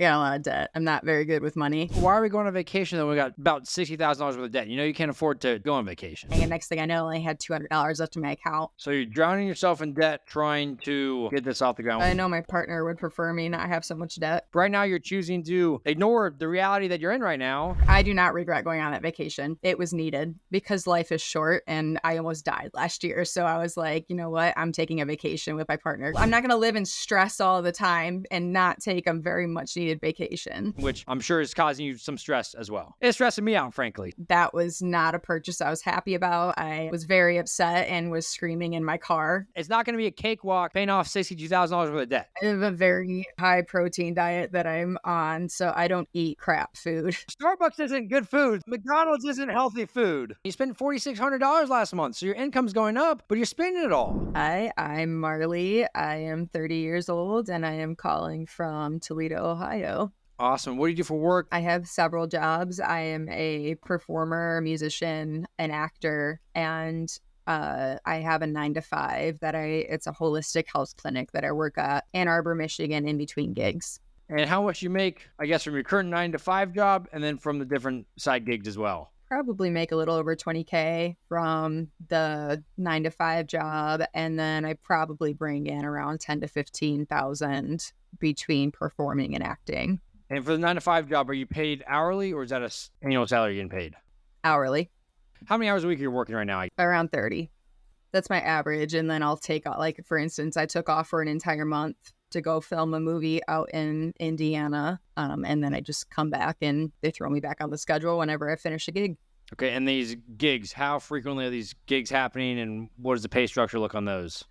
Got a lot of debt. I'm not very good with money. Why are we going on vacation though? We got about $60,000 worth of debt. You know you can't afford to go on vacation. And next thing I know, I only had $200 left in my account. So you're drowning yourself in debt trying to get this off the ground. I know my partner would prefer me not have so much debt. Right now, you're choosing to ignore the reality that you're in right now. I do not regret going on that vacation. It was needed because life is short and I almost died last year. So I was like, you know what? I'm taking a vacation with my partner. I'm not going to live in stress all the time and not take a very much needed vacation. Which I'm sure is causing you some stress as well. It's stressing me out, frankly. That was not a purchase I was happy about. I was very upset and was screaming in my car. It's not going to be a cakewalk paying off $62,000 worth of debt. I have a very high protein diet that I'm on, so I don't eat crap food. Starbucks isn't good food. McDonald's isn't healthy food. You spent $4,600 last month, so your income's going up, but you're spending it all. Hi, I'm Marlee. I am 30 years old and I am calling from Toledo, Ohio. Awesome. What do you do for work? I have several jobs. I am a performer, musician, an actor, and I have a 9 to 5 it's a holistic health clinic that I work at Ann Arbor, Michigan in between gigs. And how much you make, I guess, from your current 9 to 5 job and then from the different side gigs as well? Probably make a little over $20K from the 9 to 5 job. And then I probably bring in around $10,000 to $15,000 between performing and acting. And for the 9 to 5 job, are you paid hourly or is that an annual salary you're getting paid? Hourly. How many hours a week are you working right now? Around 30. That's my average. And then I'll take, like, for instance, I took off for an entire month to go film a movie out in Indiana. And then I just come back and they throw me back on the schedule whenever I finish a gig. Okay. And these gigs, how frequently are these gigs happening and what does the pay structure look on those?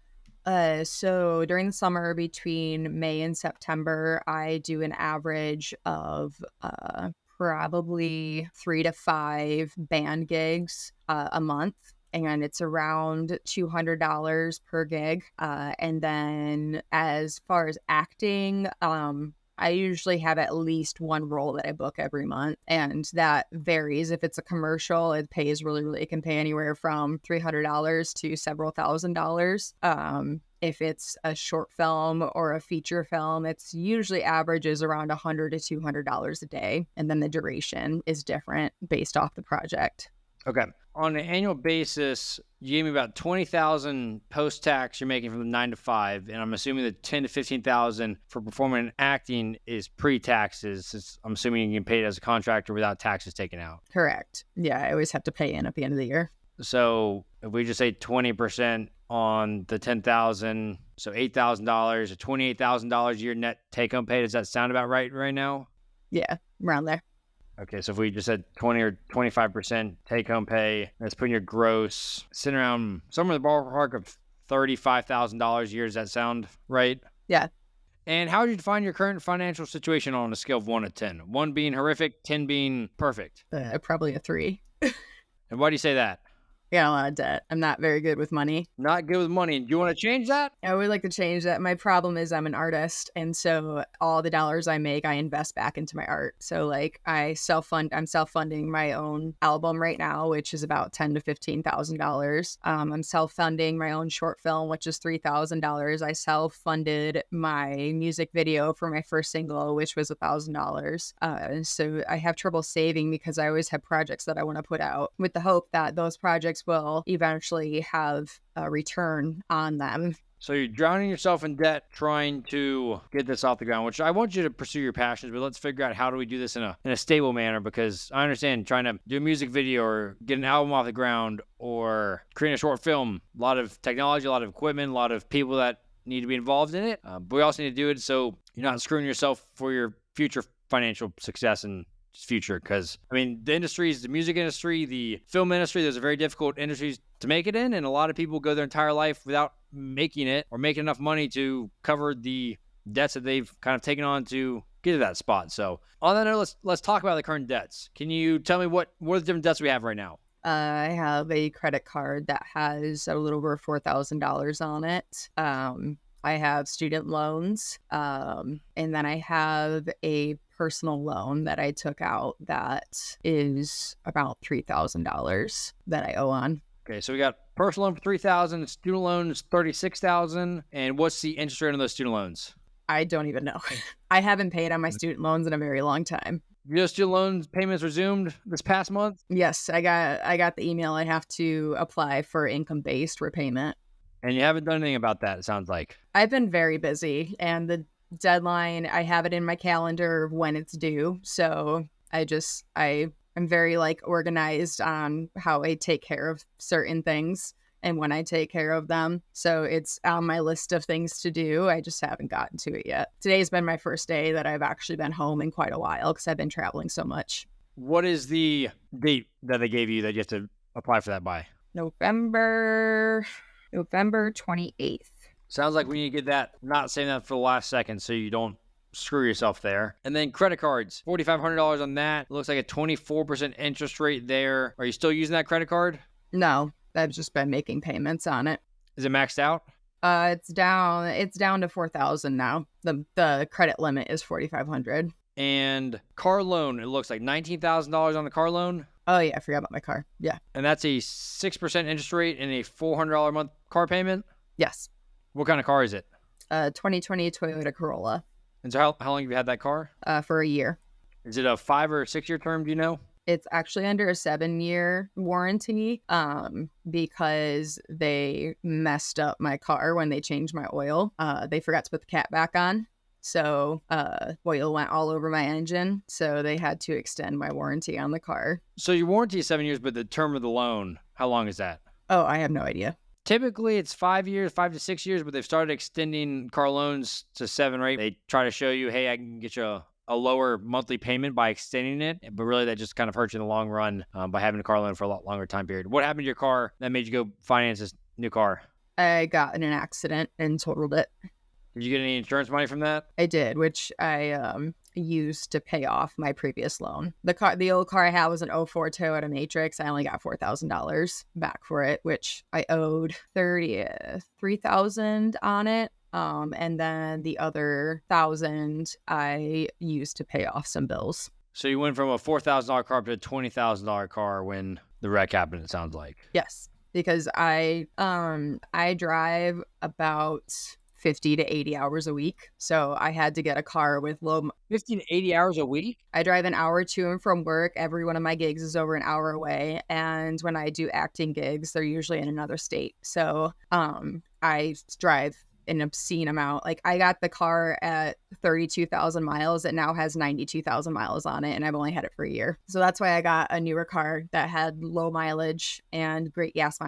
So during the summer between May and September, I do an average of probably 3 to 5 band gigs a month. And it's around $200 per gig. And then as far as acting, I usually have at least one role that I book every month. And that varies. If it's a commercial, it pays it can pay anywhere from $300 to several $1,000s. If it's a short film or a feature film, it's usually averages around $100 to $200 a day. And then the duration is different based off the project. Okay. On an annual basis, you gave me about $20,000 post-tax you're making from the 9 to 5, and I'm assuming the $10,000 to $15,000 for performing and acting is pre-taxes. I'm assuming you can pay it as a contractor without taxes taken out. Correct. Yeah, I always have to pay in at the end of the year. So if we just say 20% on the $10,000, so $8,000 or $28,000 a year net take-home pay, does that sound about right now? Yeah, around there. Okay, so if we just said 20 or 25% take-home pay, that's putting your gross sitting around somewhere in the ballpark of $35,000 a year. Does that sound right? Yeah. And how would you define your current financial situation on a scale of 1 to 10? 1 being horrific, 10 being perfect. Probably a 3. And why do you say that? Got a lot of debt. I'm not very good with money. Not good with money. Do you want to change that? I would like to change that. My problem is I'm an artist. And so all the dollars I make, I invest back into my art. So like I'm self-funding my own album right now, which is about $10,000 to $15,000. I'm self-funding my own short film, which is $3,000. I self-funded my music video for my first single, which was $1,000. So I have trouble saving because I always have projects that I want to put out with the hope that those projects will eventually have a return on them. So you're drowning yourself in debt trying to get this off the ground, which I want you to pursue your passions, but let's figure out how do we do this in a stable manner, because I understand trying to do a music video or get an album off the ground or create a short film, a lot of technology, a lot of equipment, a lot of people that need to be involved in it. But we also need to do it so you're not screwing yourself for your future financial success and future, because I mean the music industry, the film industry, those are very difficult industries to make it in, and a lot of people go their entire life without making it or making enough money to cover the debts that they've kind of taken on to get to that spot. So on that note, let's talk about the current debts. Can you tell me what are the different debts we have right now? I have a credit card that has a little over $4,000 on it. I have student loans, and then I have a personal loan that I took out that is about $3,000 that I owe on. Okay, so we got personal loan for $3,000, student loans $36,000, and what's the interest rate on those student loans? I don't even know. I haven't paid on my student loans in a very long time. Your student loans payments resumed this past month? Yes, I got the email. I have to apply for income-based repayment. And you haven't done anything about that, it sounds like. I've been very busy, and the deadline, I have it in my calendar when it's due. So I'm very like organized on how I take care of certain things and when I take care of them. So it's on my list of things to do. I just haven't gotten to it yet. Today's been my first day that I've actually been home in quite a while because I've been traveling so much. What is the date that they gave you that you have to apply for that by? November 28th. Sounds like we need to get that, not saying that for the last second so you don't screw yourself there. And then credit cards, $4,500 on that. Looks like a 24% interest rate there. Are you still using that credit card? No, I've just been making payments on it. Is it maxed out? It's down to 4,000 now. The credit limit is 4,500. And car loan, it looks like $19,000 on the car loan. Oh yeah, I forgot about my car. Yeah. And that's a 6% interest rate and a $400 a month car payment? Yes. What kind of car is it? 2020 Toyota Corolla. And so how long have you had that car? For a year. Is it a 5 or 6 year term, do you know? It's actually under a 7-year warranty because they messed up my car when they changed my oil. They forgot to put the cap back on. So oil went all over my engine. So they had to extend my warranty on the car. So your warranty is 7 years, but the term of the loan, how long is that? Oh, I have no idea. Typically, it's 5 years, 5 to 6 years, but they've started extending car loans to 7 or 8. They try to show you, hey, I can get you a lower monthly payment by extending it, but really that just kind of hurts you in the long run by having a car loan for a lot longer time period. What happened to your car that made you go finance this new car? I got in an accident and totaled it. Did you get any insurance money from that? I did, which I used to pay off my previous loan. The old car I had was an '04 Toyota Matrix. I only got $4,000 back for it, which I owed $3,000 on it. And then the other $1,000 I used to pay off some bills. So you went from a $4,000 car to a $20,000 car when the wreck happened, it sounds like. Yes, because I drive about 50 to 80 hours a week. So I had to get a car with 50 to 80 hours a week? I drive an hour to and from work. Every one of my gigs is over an hour away. And when I do acting gigs, they're usually in another state. So I drive an obscene amount. Like I got the car at 32,000 miles. It now has 92,000 miles on it, and I've only had it for a year. So that's why I got a newer car that had low mileage and great gas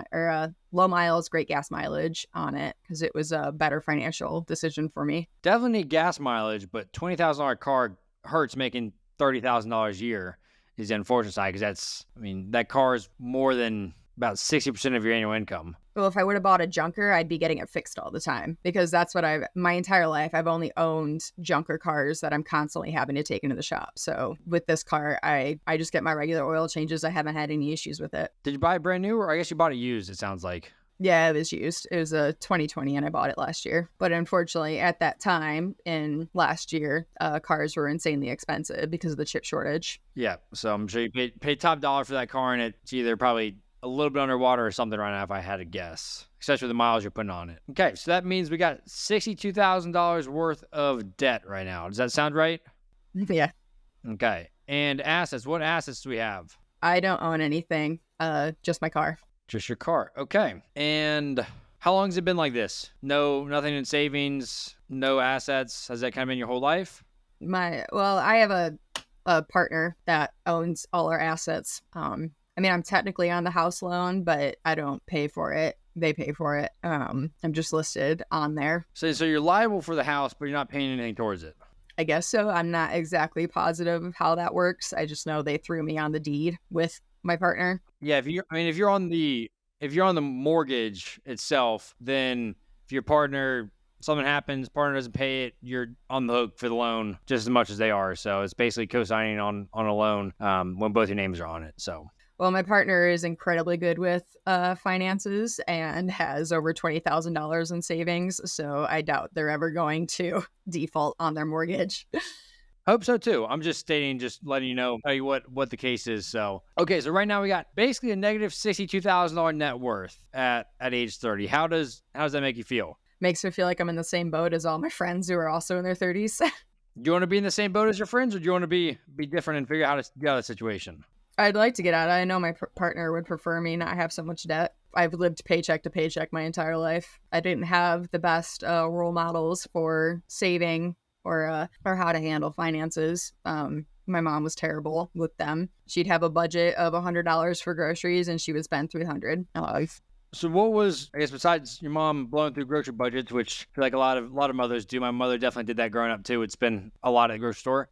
low miles, great gas mileage on it, because it was a better financial decision for me. Definitely need gas mileage, but $20,000 car hurts making $30,000 a year is the unfortunate side, because that car is more than about 60% of your annual income. Well, if I would have bought a junker, I'd be getting it fixed all the time, because that's what my entire life, I've only owned junker cars that I'm constantly having to take into the shop. So with this car, I just get my regular oil changes. I haven't had any issues with it. Did you buy it brand new, or I guess you bought it used, it sounds like? Yeah, it was used. It was a 2020 and I bought it last year. But unfortunately, at that time in last year, cars were insanely expensive because of the chip shortage. Yeah, so I'm sure you paid top dollar for that car, and it's either probably a little bit underwater or something right now if I had to guess, especially with the miles you're putting on it. Okay, so that means we got $62,000 worth of debt right now. Does that sound right? Yeah. Okay, and assets. What assets do we have? I don't own anything, just my car. Just your car. Okay, and how long has it been like this? Nothing in savings, no assets. Has that kind of been your whole life? I have a partner that owns all our assets. I'm technically on the house loan, but I don't pay for it. They pay for it. I'm just listed on there. So you're liable for the house, but you're not paying anything towards it. I guess so. I'm not exactly positive of how that works. I just know they threw me on the deed with my partner. Yeah, if you're on the mortgage itself, then if your partner, something happens, partner doesn't pay it, you're on the hook for the loan just as much as they are. So it's basically co-signing on a loan when both your names are on it. So. Well, my partner is incredibly good with finances and has over $20,000 in savings, so I doubt they're ever going to default on their mortgage. Hope so too. I'm just letting you know, tell you what the case is. So, okay, so right now we got basically a negative $62,000 net worth at age 30. How does that make you feel? Makes me feel like I'm in the same boat as all my friends who are also in their 30s. Do you want to be in the same boat as your friends, or do you want to be different and figure out how to get out of the situation? I'd like to get out. I know my partner would prefer me not have so much debt. I've lived paycheck to paycheck my entire life. I didn't have the best role models for saving or how to handle finances. My mom was terrible with them. She'd have a budget of $100 for groceries, and she would spend $300. So what was, I guess, besides your mom blowing through grocery budgets, which I feel like a lot of mothers do. My mother definitely did that growing up too. Would spend a lot at the grocery store.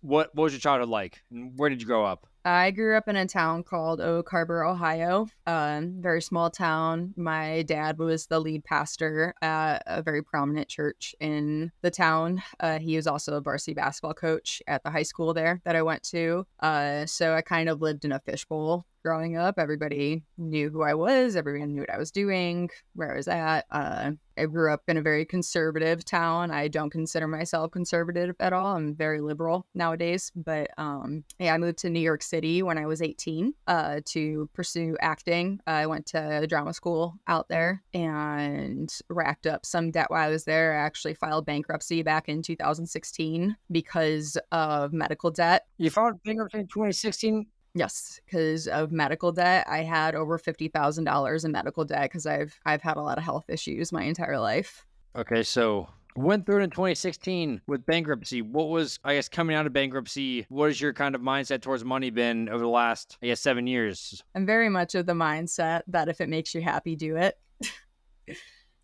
What was your childhood like, and where did you grow up? I grew up in a town called Oak Harbor, Ohio. Very small town. My dad was the lead pastor at a very prominent church in the town. He was also a varsity basketball coach at the high school there that I went to. So I kind of lived in a fishbowl growing up. Everybody knew who I was. Everyone knew what I was doing, where I was at. I grew up in a very conservative town. I don't consider myself conservative at all. I'm very liberal nowadays. But yeah, I moved to New York City when I was 18 to pursue acting. I went to drama school out there and racked up some debt while I was there. I actually filed bankruptcy back in 2016 because of medical debt. You filed bankruptcy in 2016. Yes, because of medical debt. I had over $50,000 in medical debt because I've had a lot of health issues my entire life. Okay, so went through it in 2016 with bankruptcy. What was, I guess, coming out of bankruptcy? What has your kind of mindset towards money been over the last, I guess, 7 years? I'm very much of the mindset that if it makes you happy, do it.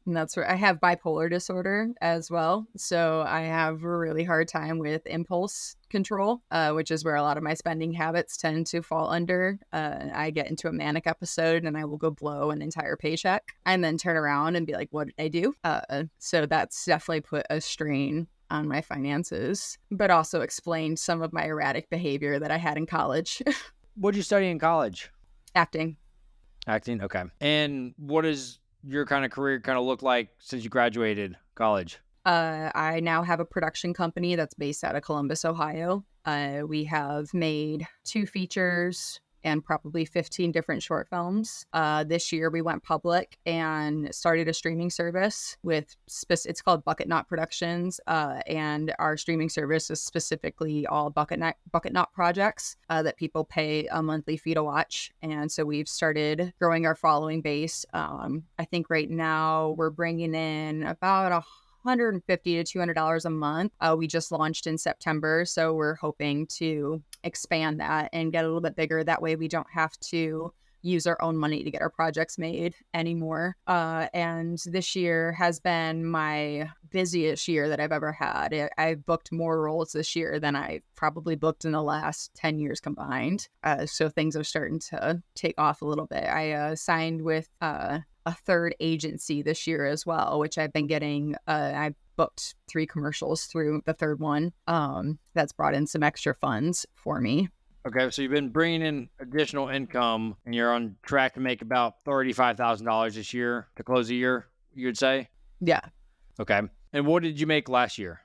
And that's where I have bipolar disorder as well. So I have a really hard time with impulse control, which is where a lot of my spending habits tend to fall under. I get into a manic episode and I will go blow an entire paycheck and then turn around and be like, what did I do? So that's definitely put a strain on my finances, but also explained some of my erratic behavior that I had in college. What did you study in college? Acting. Acting, okay. And what is your kind of career kind of look like since you graduated college? I now have a production company that's based out of Columbus, Ohio. We have made 2 features and probably 15 different short films. This year we went public and started a streaming service with, it's called Bucket Knot Productions. And our streaming service is specifically all Bucket Knot projects that people pay a monthly fee to watch. And so we've started growing our following base. I think right now we're bringing in about $150 to $200 a month. We just launched in September, so we're hoping to expand that and get a little bit bigger. That way we don't have to use our own money to get our projects made anymore. And this year has been my busiest year that I've ever had. I've booked more roles this year than I probably booked in the last 10 years combined. So things are starting to take off a little bit. I signed with a third agency this year as well, which I've been getting. I booked 3 commercials through the third one. That's brought in some extra funds for me. Okay, so you've been bringing in additional income, and you're on track to make about $35,000 this year to close the year, you'd say? Yeah. Okay. And what did you make last year?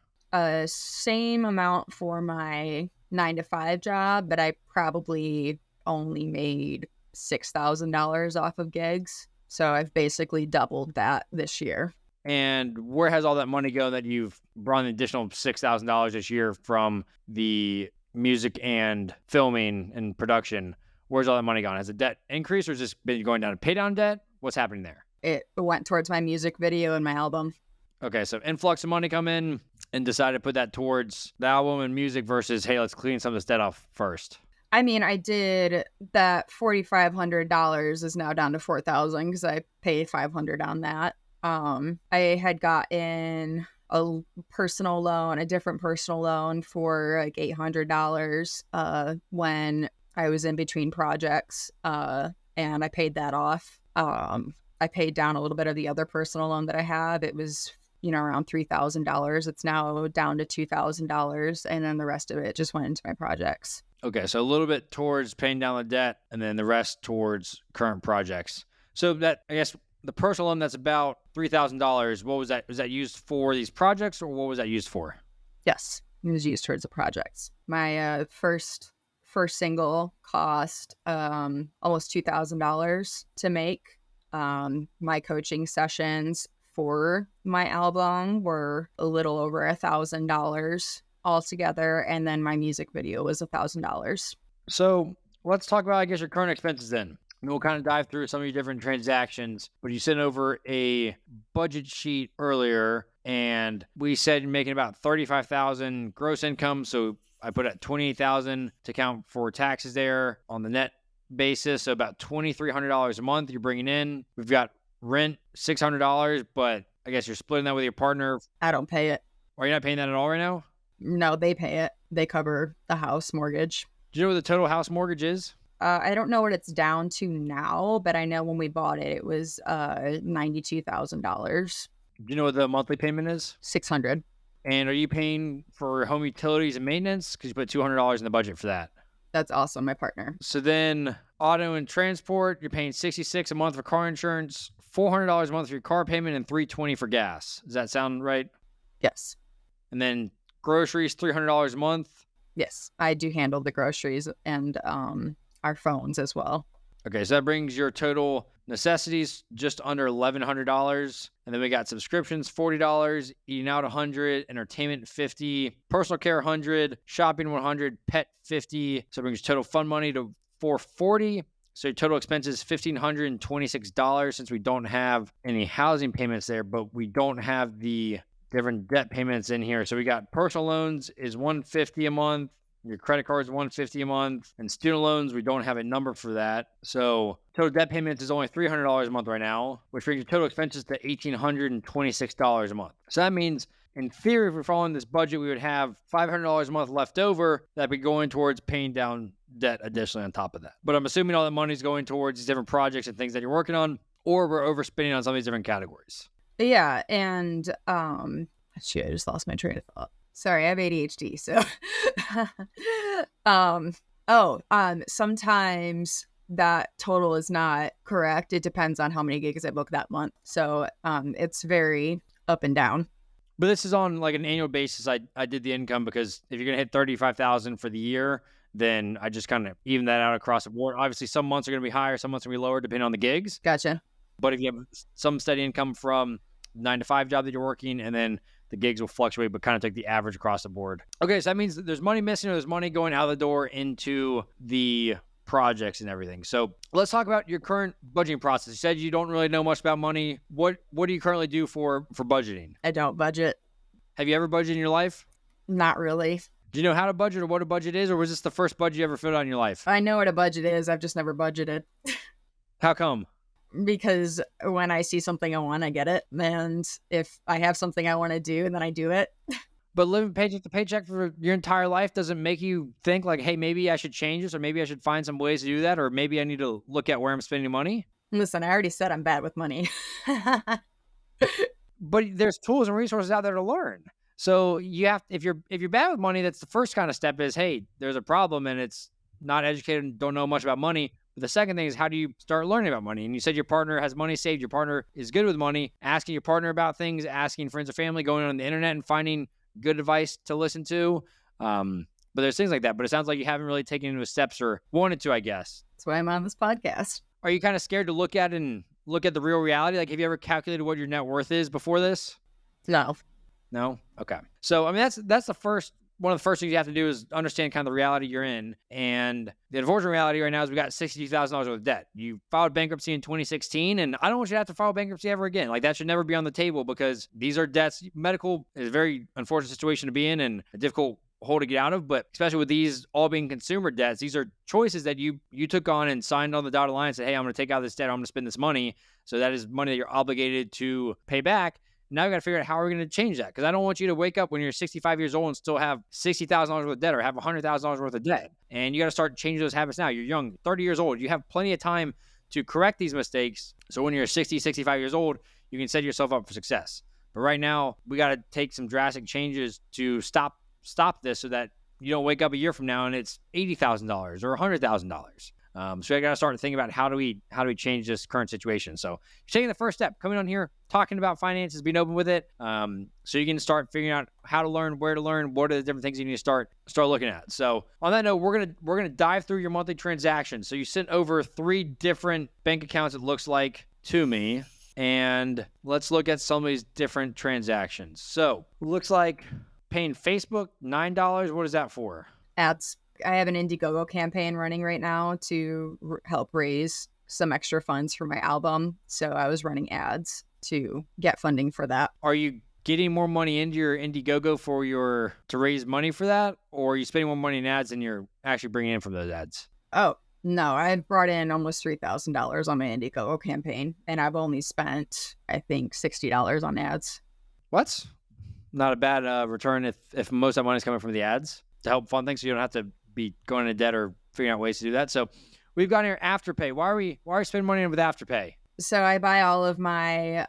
Same amount for my 9 to 5 job, but I probably only made $6,000 off of gigs. So I've basically doubled that this year. And where has all that money go that you've brought an additional $6,000 this year from the music and filming and production? Where's all that money gone? Has the debt increased, or has this been going down to pay down debt? What's happening there? It went towards my music video and my album. Okay, so influx of money come in and decided to put that towards the album and music versus, hey, let's clean some of this debt off first. I mean, I did that. $4,500 is now down to $4,000 because I paid $500 on that. I had gotten a different personal loan for like $800 when I was in between projects, and I paid that off. I paid down a little bit of the other personal loan that I have. It was around $3,000. It's now down to $2,000, and then the rest of it just went into my projects. Okay, so a little bit towards paying down the debt, and then the rest towards current projects. So that, I guess, the personal loan that's about $3,000, what was that? Was that used for these projects, or what was that used for? Yes, it was used towards the projects. My first single cost almost $2,000 to make. My coaching sessions for my album were a little over $1,000 altogether, and then my music video was $1,000. So let's talk about, I guess, your current expenses then. And we'll kind of dive through some of your different transactions. But you sent over a budget sheet earlier, and we said you're making about $35,000 gross income. So I put at $28,000 to count for taxes there on the net basis. So about $2,300 a month you're bringing in. We've got rent, $600, but I guess you're splitting that with your partner. I don't pay it. Are you not paying that at all right now? No, they pay it. They cover the house mortgage. Do you know what the total house mortgage is? I don't know what it's down to now, but I know when we bought it, it was $92,000. Do you know what the monthly payment is? $600. And are you paying for home utilities and maintenance? Because you put $200 in the budget for that. That's awesome, my partner. So then auto and transport, you're paying $66 a month for car insurance, $400 a month for your car payment, and $320 for gas. Does that sound right? Yes. And then groceries, $300 a month. Yes, I do handle the groceries and our phones as well. Okay, so that brings your total necessities just under $1,100. And then we got subscriptions, $40, eating out $100, entertainment $50, personal care $100, shopping $100, pet $50. So it brings your total fund money to $440. So your total expenses $1,526 since we don't have any housing payments there, but we don't have the different debt payments in here. So we got personal loans is $150 a month. Your credit card is $150 a month. And student loans, we don't have a number for that. So total debt payments is only $300 a month right now, which brings your total expenses to $1,826 a month. So that means, in theory, if we're following this budget, we would have $500 a month left over that would be going towards paying down debt additionally on top of that. But I'm assuming all that money is going towards these different projects and things that you're working on, or we're overspending on some of these different categories. Yeah, and shoot, I just lost my train of thought. Sorry, I have ADHD, so sometimes that total is not correct. It depends on how many gigs I book that month. So it's very up and down. But this is on like an annual basis. I did the income because if you're gonna hit 35,000 for the year, then I just kind of even that out across the board. Obviously, some months are gonna be higher, some months are gonna be lower, depending on the gigs. Gotcha. But if you have some steady income from 9-to-5 job that you're working, and then the gigs will fluctuate, but kind of take the average across the board. Okay, so that means that there's money missing or there's money going out the door into the projects and everything. So let's talk about your current budgeting process. You said you don't really know much about money. What do you currently do for budgeting? I don't budget. Have you ever budgeted in your life? Not really. Do you know how to budget or what a budget is, or was this the first budget you ever filled out in your life? I know what a budget is. I've just never budgeted. How come? Because when I see something I want, I get it. And if I have something I want to do, then I do it. But living paycheck to paycheck for your entire life doesn't make you think like, hey, maybe I should change this, or maybe I should find some ways to do that, or maybe I need to look at where I'm spending money? Listen, I already said I'm bad with money. But there's tools and resources out there to learn. So you have, if you're bad with money, that's the first kind of step is, hey, there's a problem and it's not educated and don't know much about money. But the second thing is, how do you start learning about money? And you said your partner has money saved. Your partner is good with money. Asking your partner about things, asking friends or family, going on the internet and finding good advice to listen to. But there's things like that. But it sounds like you haven't really taken into steps or wanted to, I guess. That's why I'm on this podcast. Are you kind of scared to look at the real reality? Like, have you ever calculated what your net worth is before this? No. No? Okay. So, I mean, that's the first. One of the first things you have to do is understand kind of the reality you're in. And the unfortunate reality right now is we got $62,000 worth of debt. You filed bankruptcy in 2016, and I don't want you to have to file bankruptcy ever again. Like, that should never be on the table because these are debts. Medical is a very unfortunate situation to be in and a difficult hole to get out of. But especially with these all being consumer debts, these are choices that you took on and signed on the dotted line and said, hey, I'm going to take out this debt. I'm going to spend this money. So that is money that you're obligated to pay back. Now we got to figure out how we're going to change that, because I don't want you to wake up when you're 65 years old and still have $60,000 worth of debt or have $100,000 worth of debt. And you got to start changing those habits now. You're young, 30 years old. You have plenty of time to correct these mistakes. So when you're 60, 65 years old, you can set yourself up for success. But right now, we got to take some drastic changes to stop this so that you don't wake up a year from now and it's $80,000 or $100,000. So I got to start thinking about how do we change this current situation. So you're taking the first step, coming on here, talking about finances, being open with it. So you can start figuring out how to learn, where to learn, what are the different things you need to start looking at. So on that note, we're gonna dive through your monthly transactions. So you sent over 3 different bank accounts, it looks like, to me. And let's look at some of these different transactions. So looks like paying Facebook $9. What is that for? Ads. I have an Indiegogo campaign running right now to help raise some extra funds for my album. So I was running ads to get funding for that. Are you getting more money into your Indiegogo to raise money for that? Or are you spending more money in ads than you're actually bringing in from those ads? Oh, no, I brought in almost $3,000 on my Indiegogo campaign, and I've only spent, I think, $60 on ads. What? Not a bad return if most of that money is coming from the ads to help fund things, so you don't have to be going into debt or figuring out ways to do that. So we've got here Afterpay. Why are we spending money with Afterpay? So I buy all of my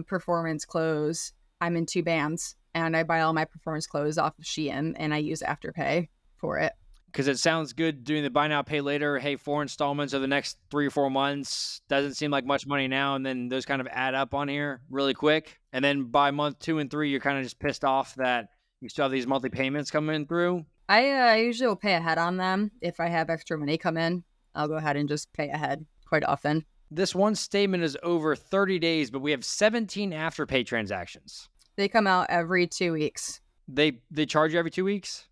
performance clothes. I'm in 2 bands, and I buy all my performance clothes off of Shein, and I use Afterpay for it. Because it sounds good doing the buy now, pay later. Hey, 4 installments over the next 3 or 4 months. Doesn't seem like much money now. And then those kind of add up on here really quick. And then by month 2 and 3, you're kind of just pissed off that you still have these monthly payments coming through. I usually will pay ahead on them. If I have extra money come in, I'll go ahead and just pay ahead quite often. This one statement is over 30 days, but we have 17 Afterpay transactions. They come out every 2 weeks. They charge you every 2 weeks?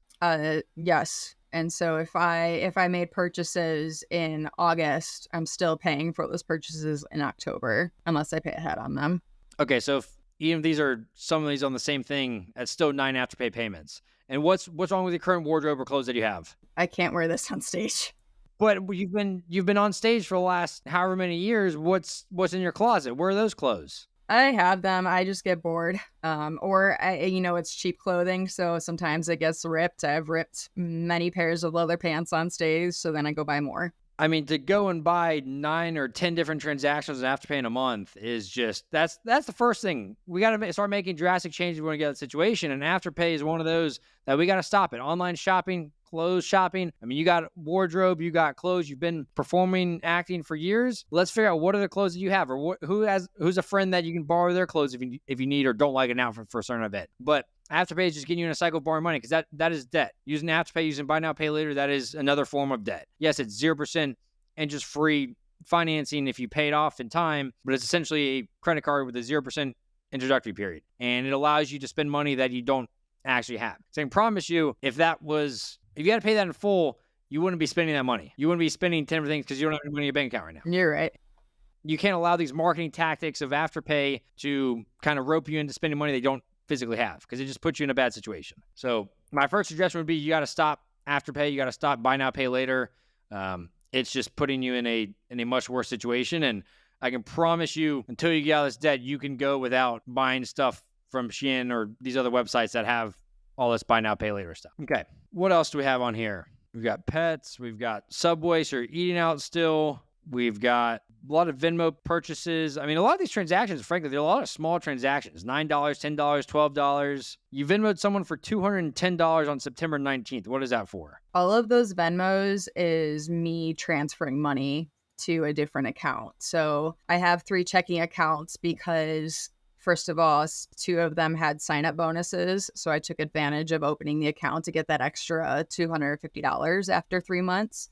Yes. And so if I made purchases in August, I'm still paying for those purchases in October unless I pay ahead on them. Okay, so even if these are some of these on the same thing, that's still 9 Afterpay payments. And what's wrong with your current wardrobe or clothes that you have? I can't wear this on stage. But you've been on stage for the last however many years. What's in your closet? Where are those clothes? I have them. I just get bored. Or it's cheap clothing, so sometimes it gets ripped. I've ripped many pairs of leather pants on stage, so then I go buy more. I mean, to go and buy 9 or 10 different transactions and Afterpay in a month is just that's the first thing. We got to start making drastic changes if we want to get out of the situation. And Afterpay is one of those that we got to stop it. Online shopping, clothes shopping. I mean, you got wardrobe, you got clothes. You've been performing, acting for years. Let's figure out what are the clothes that you have, or who's a friend that you can borrow their clothes if you need or don't like it now for a certain event. But Afterpay is just getting you in a cycle of borrowing money because that is debt. Using Afterpay, using buy now, pay later, that is another form of debt. Yes, it's 0% interest-free financing if you pay it off in time, but it's essentially a credit card with a 0% introductory period. And it allows you to spend money that you don't actually have. So I can promise you, if you had to pay that in full, you wouldn't be spending that money. You wouldn't be spending 10 things because you don't have any money in your bank account right now. You're right. You can't allow these marketing tactics of Afterpay to kind of rope you into spending money they don't physically have because it just puts you in a bad situation. So my first suggestion would be you got to stop Afterpay. You got to stop buy now, pay later. It's just putting you in a much worse situation. And I can promise you, until you get out of this debt, you can go without buying stuff from Shein or these other websites that have all this buy now, pay later stuff. Okay. What else do we have on here? We've got pets. We've got Subway, so you're eating out still. We've got a lot of Venmo purchases. I mean, a lot of these transactions, frankly, they're a lot of small transactions. $9, $10, $12. You Venmoed someone for $210 on September 19th. What is that for? All of those Venmos is me transferring money to a different account. So I have 3 checking accounts because, first of all, 2 of them had sign-up bonuses. So I took advantage of opening the account to get that extra $250 after 3 months.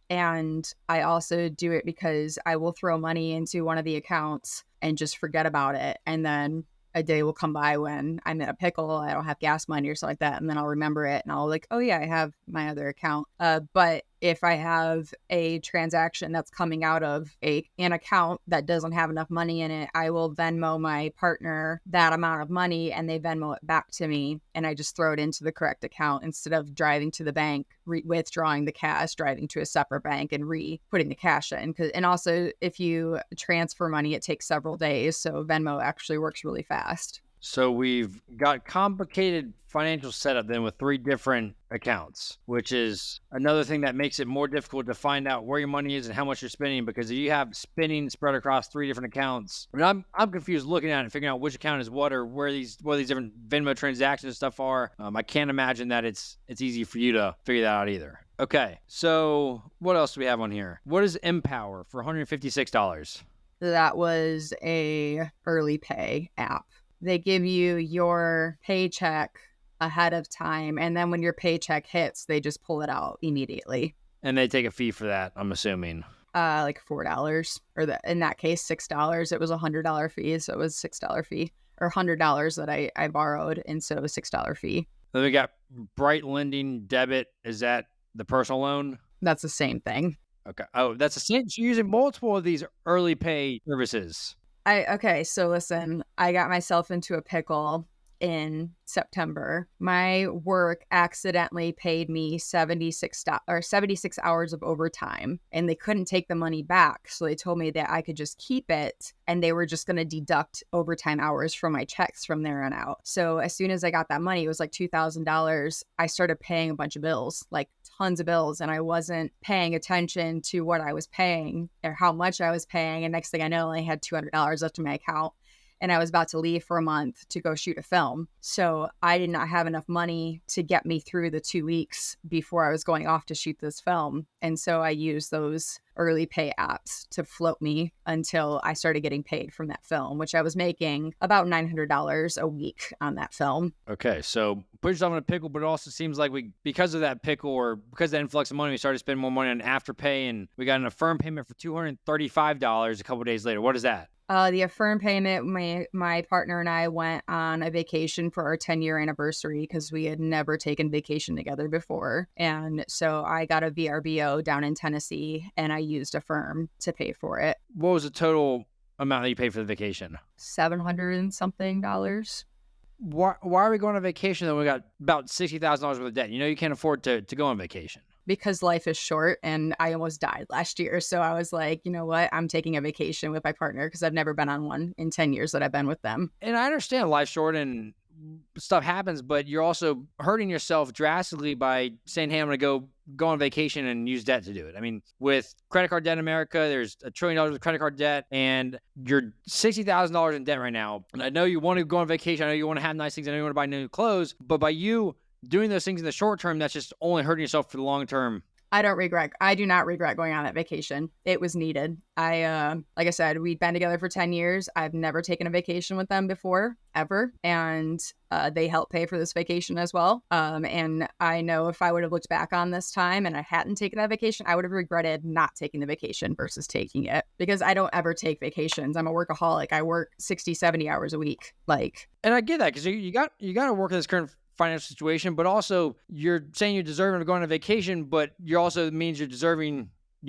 And I also do it because I will throw money into one of the accounts and just forget about it. And then a day will come by when I'm in a pickle, I don't have gas money or something like that. And then I'll remember it and I'll like, oh yeah, I have my other account. But if I have a transaction that's coming out of an account that doesn't have enough money in it, I will Venmo my partner that amount of money and they Venmo it back to me. And I just throw it into the correct account instead of driving to the bank, withdrawing the cash, driving to a separate bank and putting the cash in. And also, if you transfer money, it takes several days. So Venmo actually works really fast. So we've got complicated financial setup then with 3 different accounts, which is another thing that makes it more difficult to find out where your money is and how much you're spending, because if you have spending spread across 3 different accounts, I mean, I'm confused looking at it and figuring out which account is what or where these different Venmo transactions and stuff are. I can't imagine that it's easy for you to figure that out either. Okay, so what else do we have on here? What is Empower for $156? That was a early pay app. They give you your paycheck ahead of time, and then when your paycheck hits, they just pull it out immediately. And they take a fee for that, I'm assuming. Like $4, or in that case, $6. It was $100 fee, so it was $6 fee, or $100 that I borrowed, and so $6 fee. Then we got Bright Lending Debit. Is that the personal loan? That's the same thing. Okay. Oh, that's the same. So you're using multiple of these early pay services. Okay, so listen, I got myself into a pickle in September. My work accidentally paid me 76 hours of overtime, and they couldn't take the money back. So they told me that I could just keep it, and they were just going to deduct overtime hours from my checks from there on out. So as soon as I got that money, it was like $2,000. I started paying a bunch of bills, like tons of bills, and I wasn't paying attention to what I was paying or how much I was paying. And next thing I know, I only had $200 left in my account, and I was about to leave for a month to go shoot a film. So I did not have enough money to get me through the 2 weeks before I was going off to shoot this film. And so I used those early pay apps to float me until I started getting paid from that film, which I was making about $900 a week on that film. Okay, so put yourself in a pickle, but it also seems like because of that pickle, or because of that influx of money, we started to spend more money on Afterpay, and we got an Affirm payment for $235 a couple of days later. What is that? The Affirm payment, my partner and I went on a vacation for our 10-year anniversary because we had never taken vacation together before. And so I got a VRBO down in Tennessee, and I used Affirm to pay for it. What was the total amount that you paid for the vacation? $700 and something dollars. Why are we going on vacation though? We got about $60,000 worth of debt. You know you can't afford to go on vacation. Because life is short, and I almost died last year. So I was like, you know what? I'm taking a vacation with my partner because I've never been on one in 10 years that I've been with them. And I understand life's short and stuff happens, but you're also hurting yourself drastically by saying, hey, I'm going to go on vacation and use debt to do it. I mean, with credit card debt in America, there's $1 trillion of credit card debt, and you're $60,000 in debt right now. And I know you want to go on vacation. I know you want to have nice things. I know you want to buy new clothes, but by you doing those things in the short term, that's just only hurting yourself for the long term. I do not regret going on that vacation. It was needed. Like I said, we'd been together for 10 years. I've never taken a vacation with them before, ever. And they helped pay for this vacation as well. And I know if I would have looked back on this time and I hadn't taken that vacation, I would have regretted not taking the vacation versus taking it, because I don't ever take vacations. I'm a workaholic. I work 60, 70 hours a week. And I get that, because you got to work in this current financial situation, but also you're saying you're deserving of going on vacation, but you also means you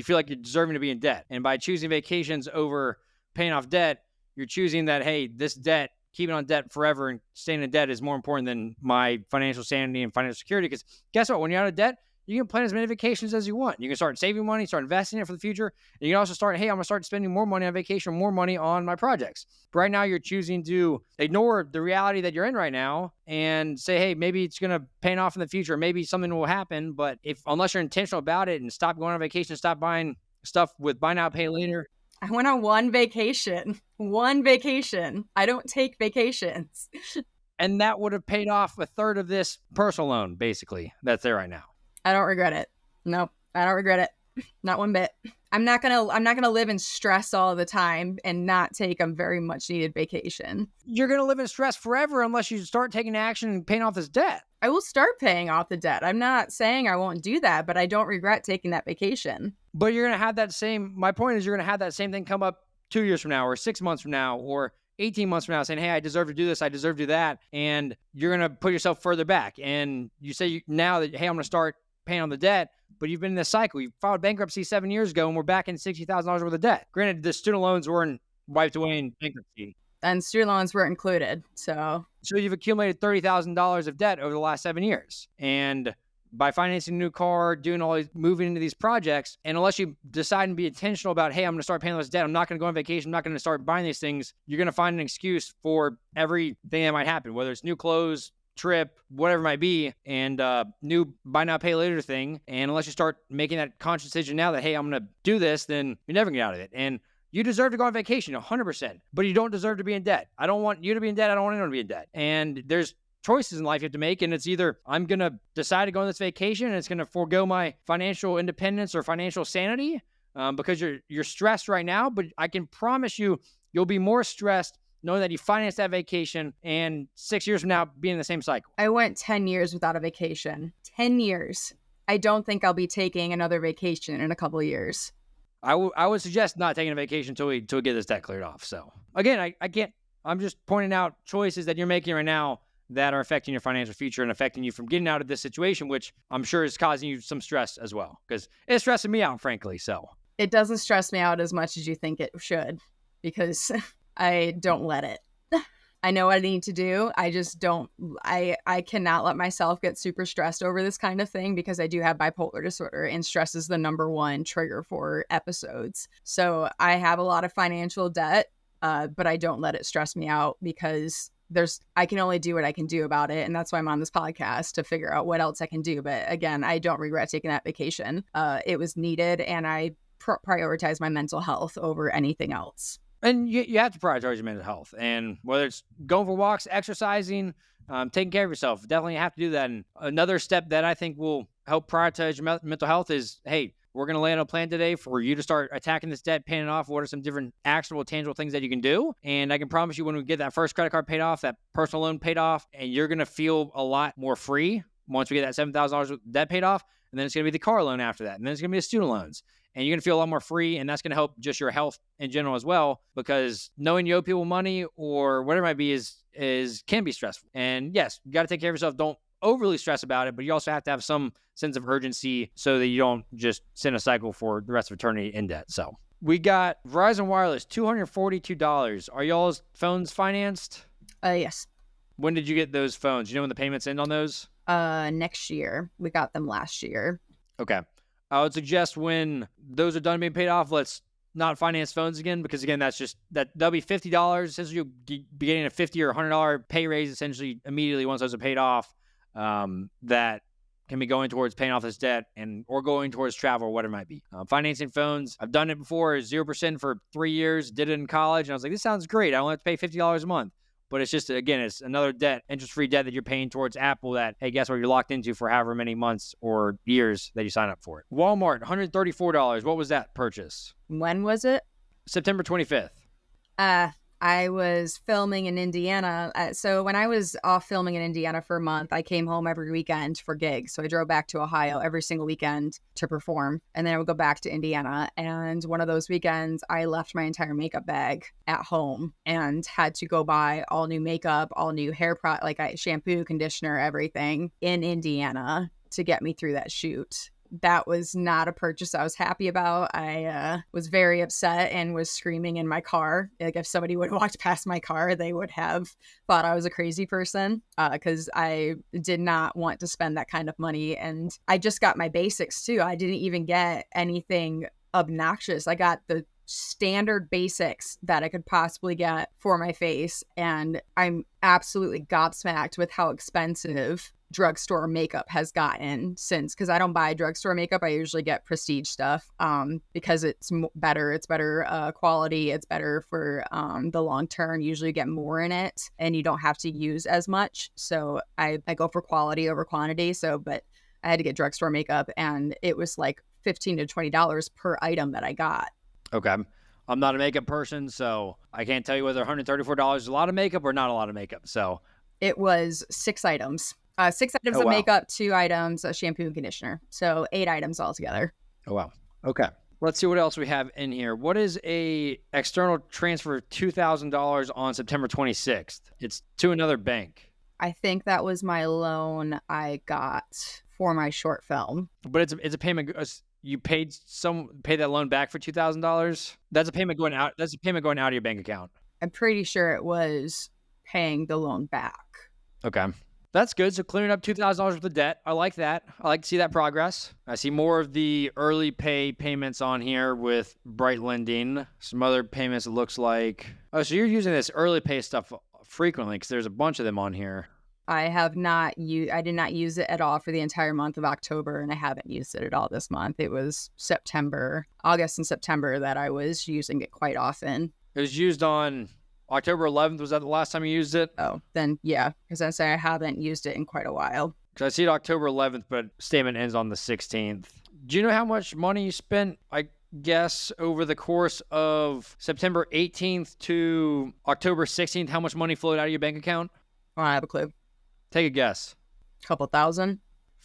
feel like you're deserving to be in debt. And by choosing vacations over paying off debt, you're choosing that, hey, this debt, keeping on debt forever and staying in debt is more important than my financial sanity and financial security. Because guess what? When you're out of debt, you can plan as many vacations as you want. You can start saving money, start investing it for the future. And you can also start, hey, I'm going to start spending more money on vacation, more money on my projects. But right now, you're choosing to ignore the reality that you're in right now and say, hey, maybe it's going to pay off in the future. Maybe something will happen. But unless you're intentional about it and stop going on vacation, stop buying stuff with buy now, pay later. I went on one vacation. I don't take vacations. And that would have paid off a third of this personal loan, basically, that's there right now. I don't regret it. Nope, I don't regret it. Not one bit. I'm not gonna live in stress all the time and not take a very much needed vacation. You're gonna live in stress forever unless you start taking action and paying off this debt. I will start paying off the debt. I'm not saying I won't do that, but I don't regret taking that vacation. But you're gonna have my point is you're gonna have that same thing come up 2 years from now, or 6 months from now, or 18 months from now, saying, hey, I deserve to do this, I deserve to do that. And you're going to put yourself further back. And you say now that, hey, I'm going to start paying on the debt, but you've been in this cycle. You filed bankruptcy 7 years ago, and we're back in $60,000 worth of debt. Granted, the student loans weren't wiped away in bankruptcy. And student loans were included. So you've accumulated $30,000 of debt over the last 7 years. And by financing a new car, doing all these, moving into these projects, and unless you decide and be intentional about, hey, I'm going to start paying this debt, I'm not going to go on vacation, I'm not going to start buying these things, you're going to find an excuse for everything that might happen, whether it's new clothes, trip, whatever it might be, and new buy now, pay later thing. And unless you start making that conscious decision now that, hey, I'm going to do this, then you're never going to get out of it. And you deserve to go on vacation 100%, but you don't deserve to be in debt. I don't want you to be in debt. I don't want anyone to be in debt. And there's choices in life you have to make, and it's either I'm going to decide to go on this vacation and it's going to forego my financial independence or financial sanity because you're stressed right now, but I can promise you'll be more stressed knowing that you financed that vacation and 6 years from now be in the same cycle. I went 10 years without a vacation. 10 years. I don't think I'll be taking another vacation in a couple of years. I would suggest not taking a vacation until we get this debt cleared off. So again, I can't. I'm just pointing out choices that you're making right now that are affecting your financial future and affecting you from getting out of this situation, which I'm sure is causing you some stress as well, because it's stressing me out, frankly. So It doesn't stress me out as much as you think it should, because I don't let it. I know what I need to do. I just don't, I cannot let myself get super stressed over this kind of thing, because I do have bipolar disorder, and stress is the number one trigger for episodes. So I have a lot of financial debt, but I don't let it stress me out, because I can only do what I can do about it. And that's why I'm on this podcast, to figure out what else I can do. But again, I don't regret taking that vacation. It was needed, and I prioritize my mental health over anything else. And you have to prioritize your mental health, and whether it's going for walks, exercising, taking care of yourself, definitely have to do that. And another step that I think will help prioritize your mental health is, hey, we're going to lay on a plan today for you to start attacking this debt, paying it off. What are some different actionable, tangible things that you can do? And I can promise you, when we get that first credit card paid off, that personal loan paid off, and you're going to feel a lot more free once we get that $7,000 debt paid off. And then it's going to be the car loan after that. And then it's going to be the student loans. And you're going to feel a lot more free, and that's going to help just your health in general as well, because knowing you owe people money or whatever it might be can be stressful. And yes, you got to take care of yourself. Don't overly stress about it, but you also have to have some sense of urgency so that you don't just sit in a cycle for the rest of eternity in debt. So we got Verizon Wireless, $242. Are y'all's phones financed? Yes. When did you get those phones? You know when the payments end on those? Next year. We got them last year. Okay. I would suggest when those are done being paid off, let's not finance phones again, because again, that'll be $50. Essentially, you'll be getting a $50 or $100 pay raise essentially immediately once those are paid off. That can be going towards paying off this debt or going towards travel or whatever it might be. Financing phones, I've done it before, 0% for 3 years, did it in college, and I was like, this sounds great. I only have to pay $50 a month. But it's just, again, it's another debt, interest-free debt that you're paying towards Apple that, hey, guess what, you're locked into for however many months or years that you sign up for it. Walmart, $134. What was that purchase? When was it? September 25th. I was filming in Indiana. So when I was off filming in Indiana for a month, I came home every weekend for gigs. So I drove back to Ohio every single weekend to perform. And then I would go back to Indiana. And one of those weekends, I left my entire makeup bag at home and had to go buy all new makeup, all new hair shampoo, conditioner, everything in Indiana to get me through that shoot. That was not a purchase I was happy about. I was very upset and was screaming in my car. Like, if somebody would have walked past my car, they would have thought I was a crazy person, because I did not want to spend that kind of money. And I just got my basics too. I didn't even get anything obnoxious. I got the standard basics that I could possibly get for my face. And I'm absolutely gobsmacked with how expensive drugstore makeup has gotten since, because I don't buy drugstore makeup. I usually get prestige stuff because it's better. It's better quality. It's better for the long term. Usually you get more in it and you don't have to use as much. So I go for quality over quantity. But I had to get drugstore makeup, and it was like $15 to $20 per item that I got. Okay. I'm not a makeup person, so I can't tell you whether $134 is a lot of makeup or not a lot of makeup. So it was 6 items. 6 items of makeup, 2 items, a shampoo and conditioner. So 8 items altogether. Oh, wow. Okay. Let's see what else we have in here. What is a external transfer of $2,000 on September 26th? It's to another bank. I think that was my loan I got for my short film. But it's a payment. You paid that loan back for $2,000. That's a payment going out. That's a payment going out of your bank account. I'm pretty sure it was paying the loan back. Okay. That's good. So clearing up $2,000 worth of debt. I like that. I like to see that progress. I see more of the early pay payments on here with Bright Lending. Some other payments, it looks like. Oh, so you're using this early pay stuff frequently, because there's a bunch of them on here. I did not use it at all for the entire month of October, and I haven't used it at all this month. It was August and September that I was using it quite often. It was used on October 11th. Was that the last time you used it? Oh, then yeah, because I say I haven't used it in quite a while. Because I see it October 11th, but statement ends on the 16th. Do you know how much money you spent, I guess, over the course of September 18th to October 16th? How much money flowed out of your bank account? I don't have a clue. Take a guess. A couple thousand.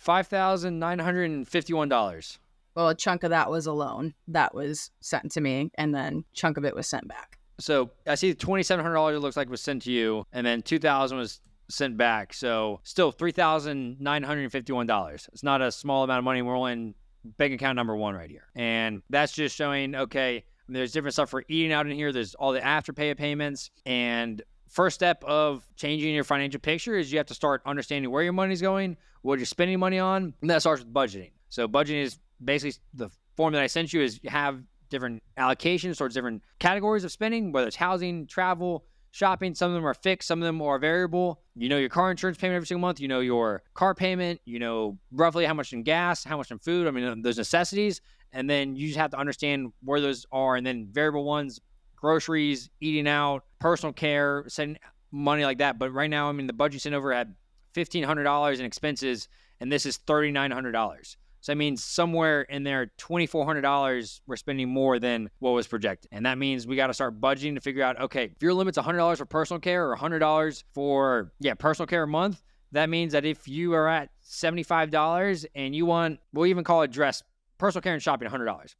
$5,951. Well, a chunk of that was a loan that was sent to me, and then chunk of it was sent back. So I see $2,700 it looks like was sent to you, and then $2,000 was sent back. So still $3,951. It's not a small amount of money. We're only in bank account number 1 right here. And that's just showing, okay, there's different stuff for eating out in here. There's all the afterpay payments. And first step of changing your financial picture is you have to start understanding where your money's going, what you're spending money on, and that starts with budgeting. So budgeting is basically the form that I sent you is you have different allocations towards different categories of spending, whether it's housing, travel, shopping. Some of them are fixed, some of them are variable. You know your car insurance payment every single month. You know your car payment. You know roughly how much in gas, how much in food. I mean, those necessities. And then you just have to understand where those are. And then variable ones, groceries, eating out, personal care, sending money like that. But right now, I mean, the budget sent over had $1,500 in expenses, and this is $3,900. So that means somewhere in there, $2,400 we're spending more than what was projected. And that means we got to start budgeting to figure out, okay, if your limit's $100 for personal care or $100 for, personal care a month, that means that if you are at $75 and you want, we'll even call it dress, personal care and shopping, $100.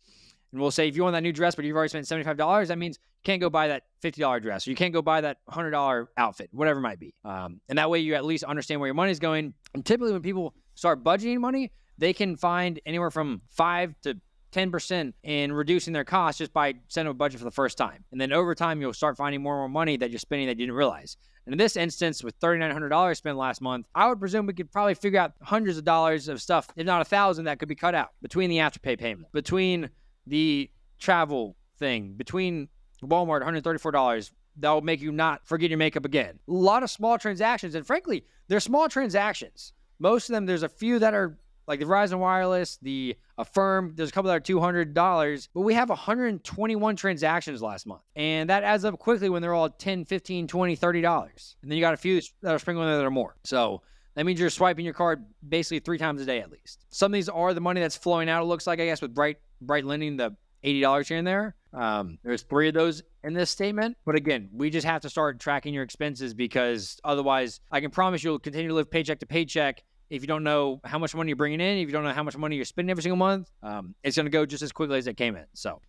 And we'll say if you want that new dress, but you've already spent $75, that means you can't go buy that $50 dress, or you can't go buy that $100 outfit, whatever it might be. And that way you at least understand where your money's going. And typically when people start budgeting money, they can find anywhere from 5 to 10% in reducing their costs just by setting a budget for the first time. And then over time, you'll start finding more and more money that you're spending that you didn't realize. And in this instance, with $3,900 spent last month, I would presume we could probably figure out hundreds of dollars of stuff, if not 1,000, that could be cut out between the afterpay payment, between the travel thing, between Walmart, $134. That will make you not forget your makeup again. A lot of small transactions. And frankly, they're small transactions. Most of them, there's a few that are like the Verizon Wireless, the Affirm, there's a couple that are $200, but we have 121 transactions last month. And that adds up quickly when they're all $10, $15, $20, $30. And then you got a few that are sprinkled in there that are more. So that means you're swiping your card basically 3 times a day at least. Some of these are the money that's flowing out, it looks like, I guess, with Bright lending the $80 here and there. There's 3 of those in this statement. But again, we just have to start tracking your expenses, because otherwise I can promise you'll continue to live paycheck to paycheck. If you don't know how much money you're bringing in, if you don't know how much money you're spending every single month, it's going to go just as quickly as it came in. So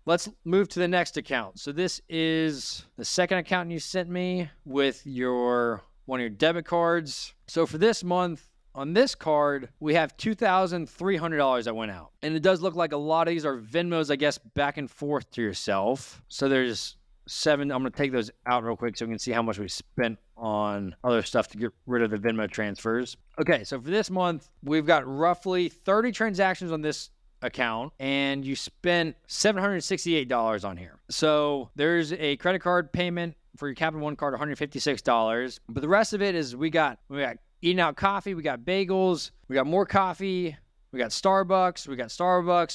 let's move to the next account. So this is the second account you sent me with one of your debit cards. So for this month, on this card, we have $2,300 that went out. And it does look like a lot of these are Venmos, I guess, back and forth to yourself. So there's 7. I'm going to take those out real quick so we can see how much we spent on other stuff to get rid of the Venmo transfers. Okay, so for this month, we've got roughly 30 transactions on this account, and you spent $768 on here. So there's a credit card payment for your Capital One card, $156. But the rest of it is we got eating out coffee, we got bagels, we got more coffee, we got Starbucks,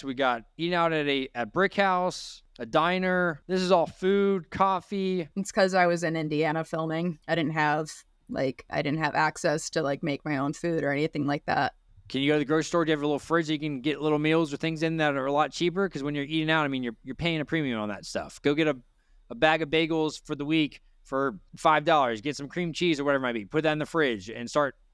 we got eating out at Brick House, a diner. This is all food, coffee. It's because I was in Indiana filming. I didn't have access to make my own food or anything like that. Can you go to the grocery store? Do you have a little fridge so you can get little meals or things in that are a lot cheaper? Because when you're eating out, I mean, you're paying a premium on that stuff. Go get a bag of bagels for the week for $5. Get some cream cheese or whatever it might be. Put that in the fridge and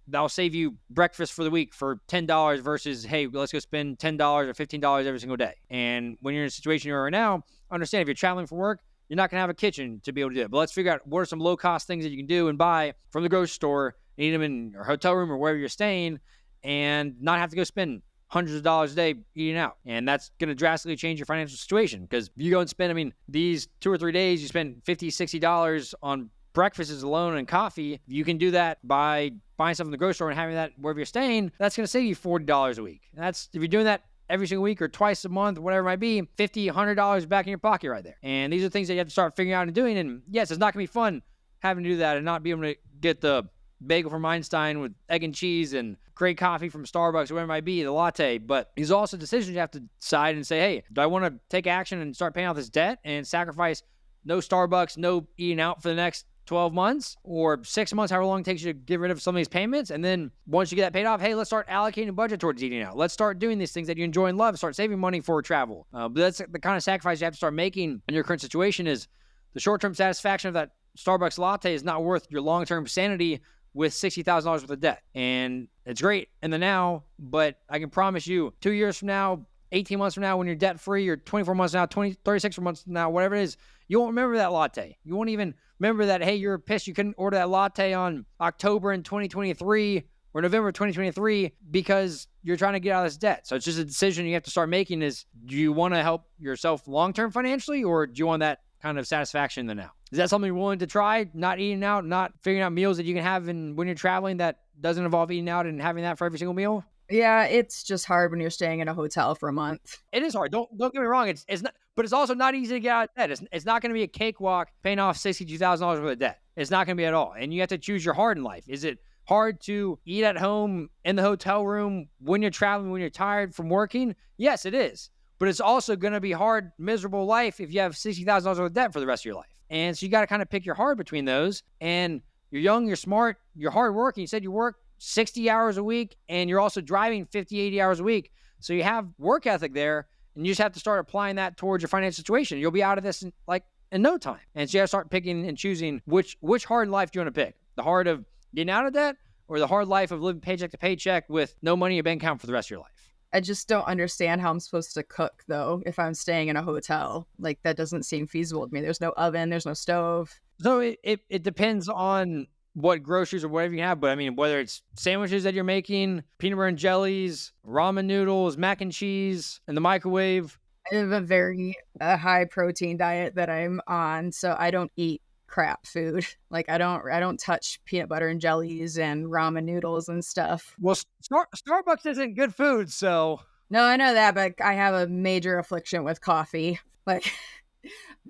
that'll save you breakfast for the week for $10 versus, hey, let's go spend $10 or $15 every single day. And when you're in a situation you're in right now, understand if you're traveling for work, you're not going to have a kitchen to be able to do it. But let's figure out what are some low-cost things that you can do and buy from the grocery store, eat them in your hotel room or wherever you're staying, and not have to go spend hundreds of dollars a day eating out. And that's going to drastically change your financial situation, because if you go and spend, these 2 or 3 days, you spend $50, $60 on breakfasts alone and coffee. You can do that by buying stuff in the grocery store and having that wherever you're staying. That's going to save you $40 a week. And that's, if you're doing that every single week or twice a month, whatever it might be, $50, $100 back in your pocket right there. And these are things that you have to start figuring out and doing. And yes, it's not going to be fun having to do that and not be able to get the bagel from Einstein with egg and cheese and great coffee from Starbucks, whatever it might be, the latte. But these are also decisions you have to decide and say, hey, do I want to take action and start paying off this debt and sacrifice no Starbucks, no eating out for the next 12 months or 6 months, however long it takes you to get rid of some of these payments? And then once you get that paid off, hey, let's start allocating a budget towards eating out. Let's start doing these things that you enjoy and love. Start saving money for travel. But that's the kind of sacrifice you have to start making in your current situation. Is the short-term satisfaction of that Starbucks latte is not worth your long-term sanity with $60,000 worth of debt. And it's great in the now, but I can promise you 2 years from now, 18 months from now, when you're debt free, or 24 months from now, 36 months from now, whatever it is, you won't remember that latte. You won't even remember that, hey, you're pissed you couldn't order that latte on October in 2023 or November 2023 because you're trying to get out of this debt. So it's just a decision you have to start making is, do you want to help yourself long-term financially, or do you want that kind of satisfaction in the now? Is that something you're willing to try? Not eating out, not figuring out meals that you can have when you're traveling that doesn't involve eating out and having that for every single meal? Yeah, it's just hard when you're staying in a hotel for a month. It is hard. Don't get me wrong. It's not, but it's also not easy to get out of debt. It's not going to be a cakewalk paying off $62,000 worth of debt. It's not going to be at all. And you have to choose your hard in life. Is it hard to eat at home in the hotel room when you're traveling, when you're tired from working? Yes, it is. But it's also going to be hard, miserable life if you have $60,000 worth of debt for the rest of your life. And so you got to kind of pick your hard between those. And you're young, you're smart, you're hardworking. You said you work 60 hours a week, and you're also driving 50, 80 hours a week. So you have work ethic there, and you just have to start applying that towards your financial situation. You'll be out of this in no time. And so you have to start picking and choosing which hard life do you want to pick. The hard of getting out of debt, or the hard life of living paycheck to paycheck with no money in your bank account for the rest of your life. I just don't understand how I'm supposed to cook, though, if I'm staying in a hotel. Like, that doesn't seem feasible to me. There's no oven, there's no stove. So it depends on what groceries or whatever you have. But I mean, whether it's sandwiches that you're making, peanut butter and jellies, ramen noodles, mac and cheese in the microwave. I have a very high protein diet that I'm on, so I don't eat crap food. Like, I don't touch peanut butter and jellies and ramen noodles and stuff. Well, Starbucks isn't good food, so. No, I know that, but I have a major affliction with coffee. Like,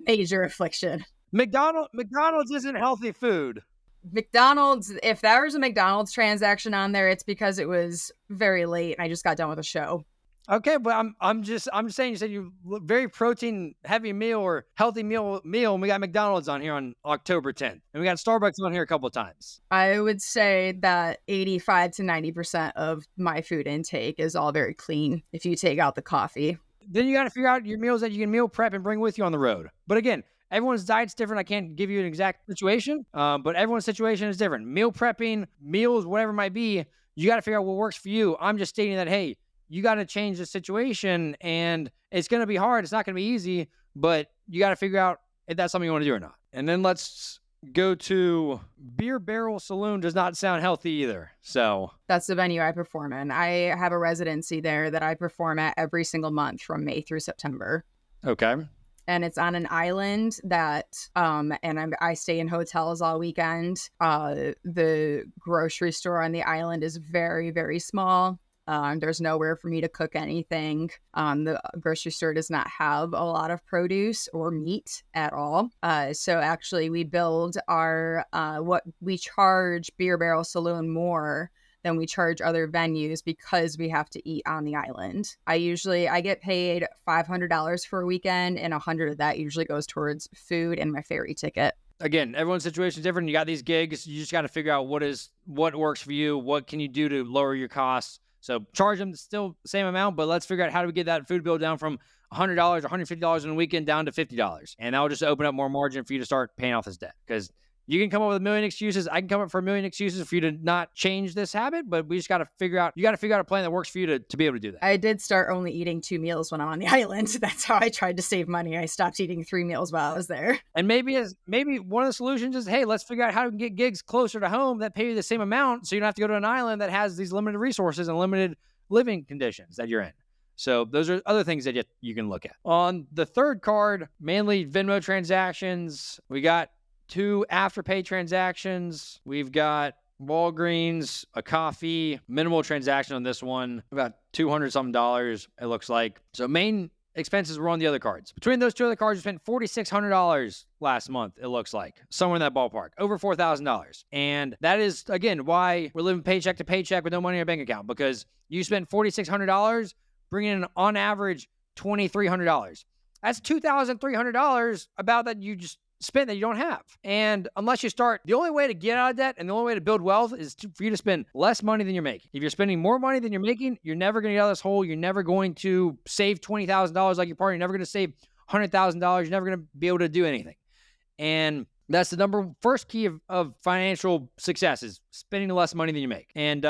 major affliction. McDonald's isn't healthy food. McDonald's, if there was a McDonald's transaction on there, it's because it was very late and I just got done with a show. Okay, but I'm just saying, you said you very protein heavy meal or healthy meal, and we got McDonald's on here on October 10th, and we got Starbucks on here a couple of times. I would say that 85 to 90% of my food intake is all very clean if you take out the coffee. Then you got to figure out your meals that you can meal prep and bring with you on the road. But again, everyone's diet's different. I can't give you an exact situation, but everyone's situation is different. Meal prepping, meals, whatever it might be, you got to figure out what works for you. I'm just stating that, hey, you got to change the situation, and it's going to be hard. It's not going to be easy, but you got to figure out if that's something you want to do or not. And then let's go to Beer Barrel Saloon. Does not sound healthy either. So that's the venue I perform in. I have a residency there that I perform at every single month from May through September. Okay. And it's on an island that, I stay in hotels all weekend. The grocery store on the island is very, very small. There's nowhere for me to cook anything. The grocery store does not have a lot of produce or meat at all. So actually we build our, what we charge Beer Barrel Saloon more than we charge other venues because we have to eat on the island. I get paid $500 for a weekend, and $100 of that usually goes towards food and my ferry ticket. Again, everyone's situation is different. You got these gigs. You just got to figure out what works for you. What can you do to lower your costs? So charge them still the same amount, but let's figure out how do we get that food bill down from $100, $150 in a weekend down to $50. And that will just open up more margin for you to start paying off this debt. Because you can come up with a million excuses. I can come up for a million excuses for you to not change this habit, but we just got to figure out a plan that works for you to be able to do that. I did start only eating 2 meals when I'm on the island. That's how I tried to save money. I stopped eating 3 meals while I was there. And maybe one of the solutions is, hey, let's figure out how to get gigs closer to home that pay you the same amount so you don't have to go to an island that has these limited resources and limited living conditions that you're in. So those are other things that you can look at. On the third card, mainly Venmo transactions. We got 2 Afterpay transactions. We've got Walgreens, a coffee, minimal transaction on this one, about $200 something, it looks like. So main expenses were on the other cards. Between those 2 other cards, we spent $4,600 last month, it looks like. Somewhere in that ballpark. Over $4,000. And that is, again, why we're living paycheck to paycheck with no money in our bank account, because you spend $4,600, bringing in, on average, $2,300. That's $2,300 about that you just spent that you don't have. And unless you start, the only way to get out of debt and the only way to build wealth is for you to spend less money than you're making. If you're spending more money than you're making, you're never going to get out of this hole. You're never going to save $20,000 like your partner. You're never going to save $100,000. You're never going to be able to do anything. And That's the first key of financial success is spending less money than you make. And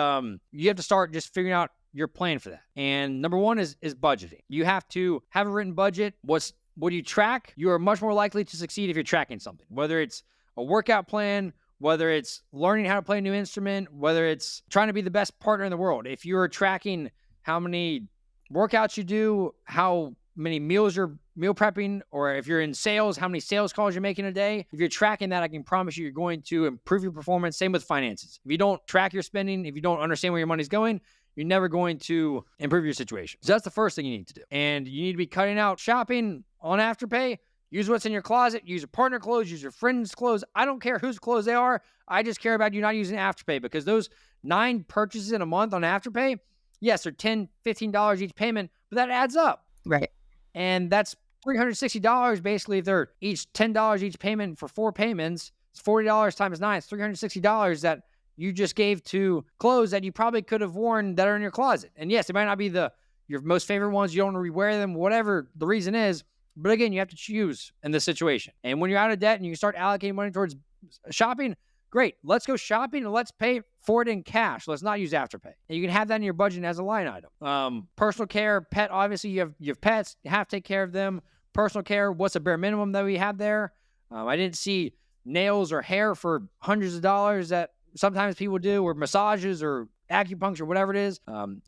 you have to start just figuring out your plan for that. And number one is budgeting. You have to have a written budget. What do you track? You are much more likely to succeed if you're tracking something, whether it's a workout plan, whether it's learning how to play a new instrument, whether it's trying to be the best partner in the world. If you're tracking how many workouts you do, how many meals you're meal prepping, or if you're in sales, how many sales calls you're making a day. If you're tracking that, I can promise you, you're going to improve your performance. Same with finances. If you don't track your spending, if you don't understand where your money's going, you're never going to improve your situation. So that's the first thing you need to do. And you need to be cutting out shopping on Afterpay. Use what's in your closet. Use your partner clothes. Use your friend's clothes. I don't care whose clothes they are. I just care about you not using Afterpay, because those 9 purchases in a month on Afterpay, yes, they're $10, $15 each payment, but that adds up. Right. And that's $360 basically. If they're each $10 each payment for 4 payments, it's $40 times 9. It's $360 that you just gave to clothes that you probably could have worn that are in your closet. And yes, it might not be your most favorite ones. You don't want to rewear them, whatever the reason is. But again, you have to choose in this situation. And when you're out of debt and you start allocating money towards shopping, great. Let's go shopping and let's pay for it in cash. Let's not use Afterpay. And you can have that in your budget as a line item. Personal care, pet, obviously you have pets. You have to take care of them. Personal care, what's the bare minimum that we have there? I didn't see nails or hair for hundreds of dollars that sometimes people do, or massages or acupuncture, whatever it is.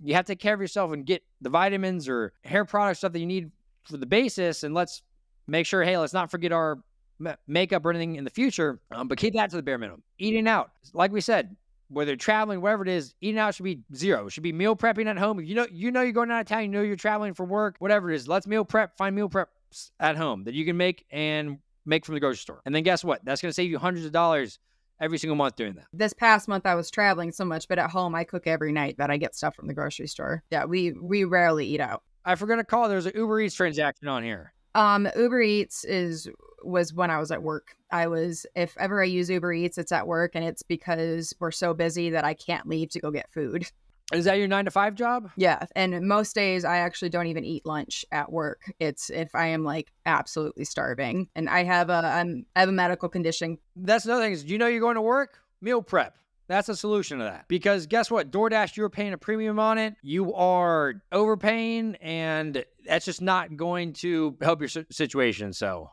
You have to take care of yourself and get the vitamins or hair products, stuff that you need for the basis. And let's make sure, hey, let's not forget our makeup or anything in the future, but keep that to the bare minimum. Eating out, like we said, whether traveling, whatever it is, eating out should be zero. It should be meal prepping at home. If you know you're going out of town, you know you're traveling for work, whatever it is, let's meal prep, find meal preps at home that you can make from the grocery store. And then guess what? That's going to save you hundreds of dollars every single month doing that. This past month I was traveling so much, but at home I cook every night that I get stuff from the grocery store. Yeah, we rarely eat out. I forgot to call. There's an Uber Eats transaction on here. Uber Eats was when I was at work. If ever I use Uber Eats, it's at work, and it's because we're so busy that I can't leave to go get food. Is that your 9-to-5 job? Yeah. And most days I actually don't even eat lunch at work. It's if I am like absolutely starving, and I have a medical condition. That's another thing is, you know you're going to work? Meal prep. That's a solution to that. Because guess what? DoorDash, you're paying a premium on it. You are overpaying, and that's just not going to help your situation. So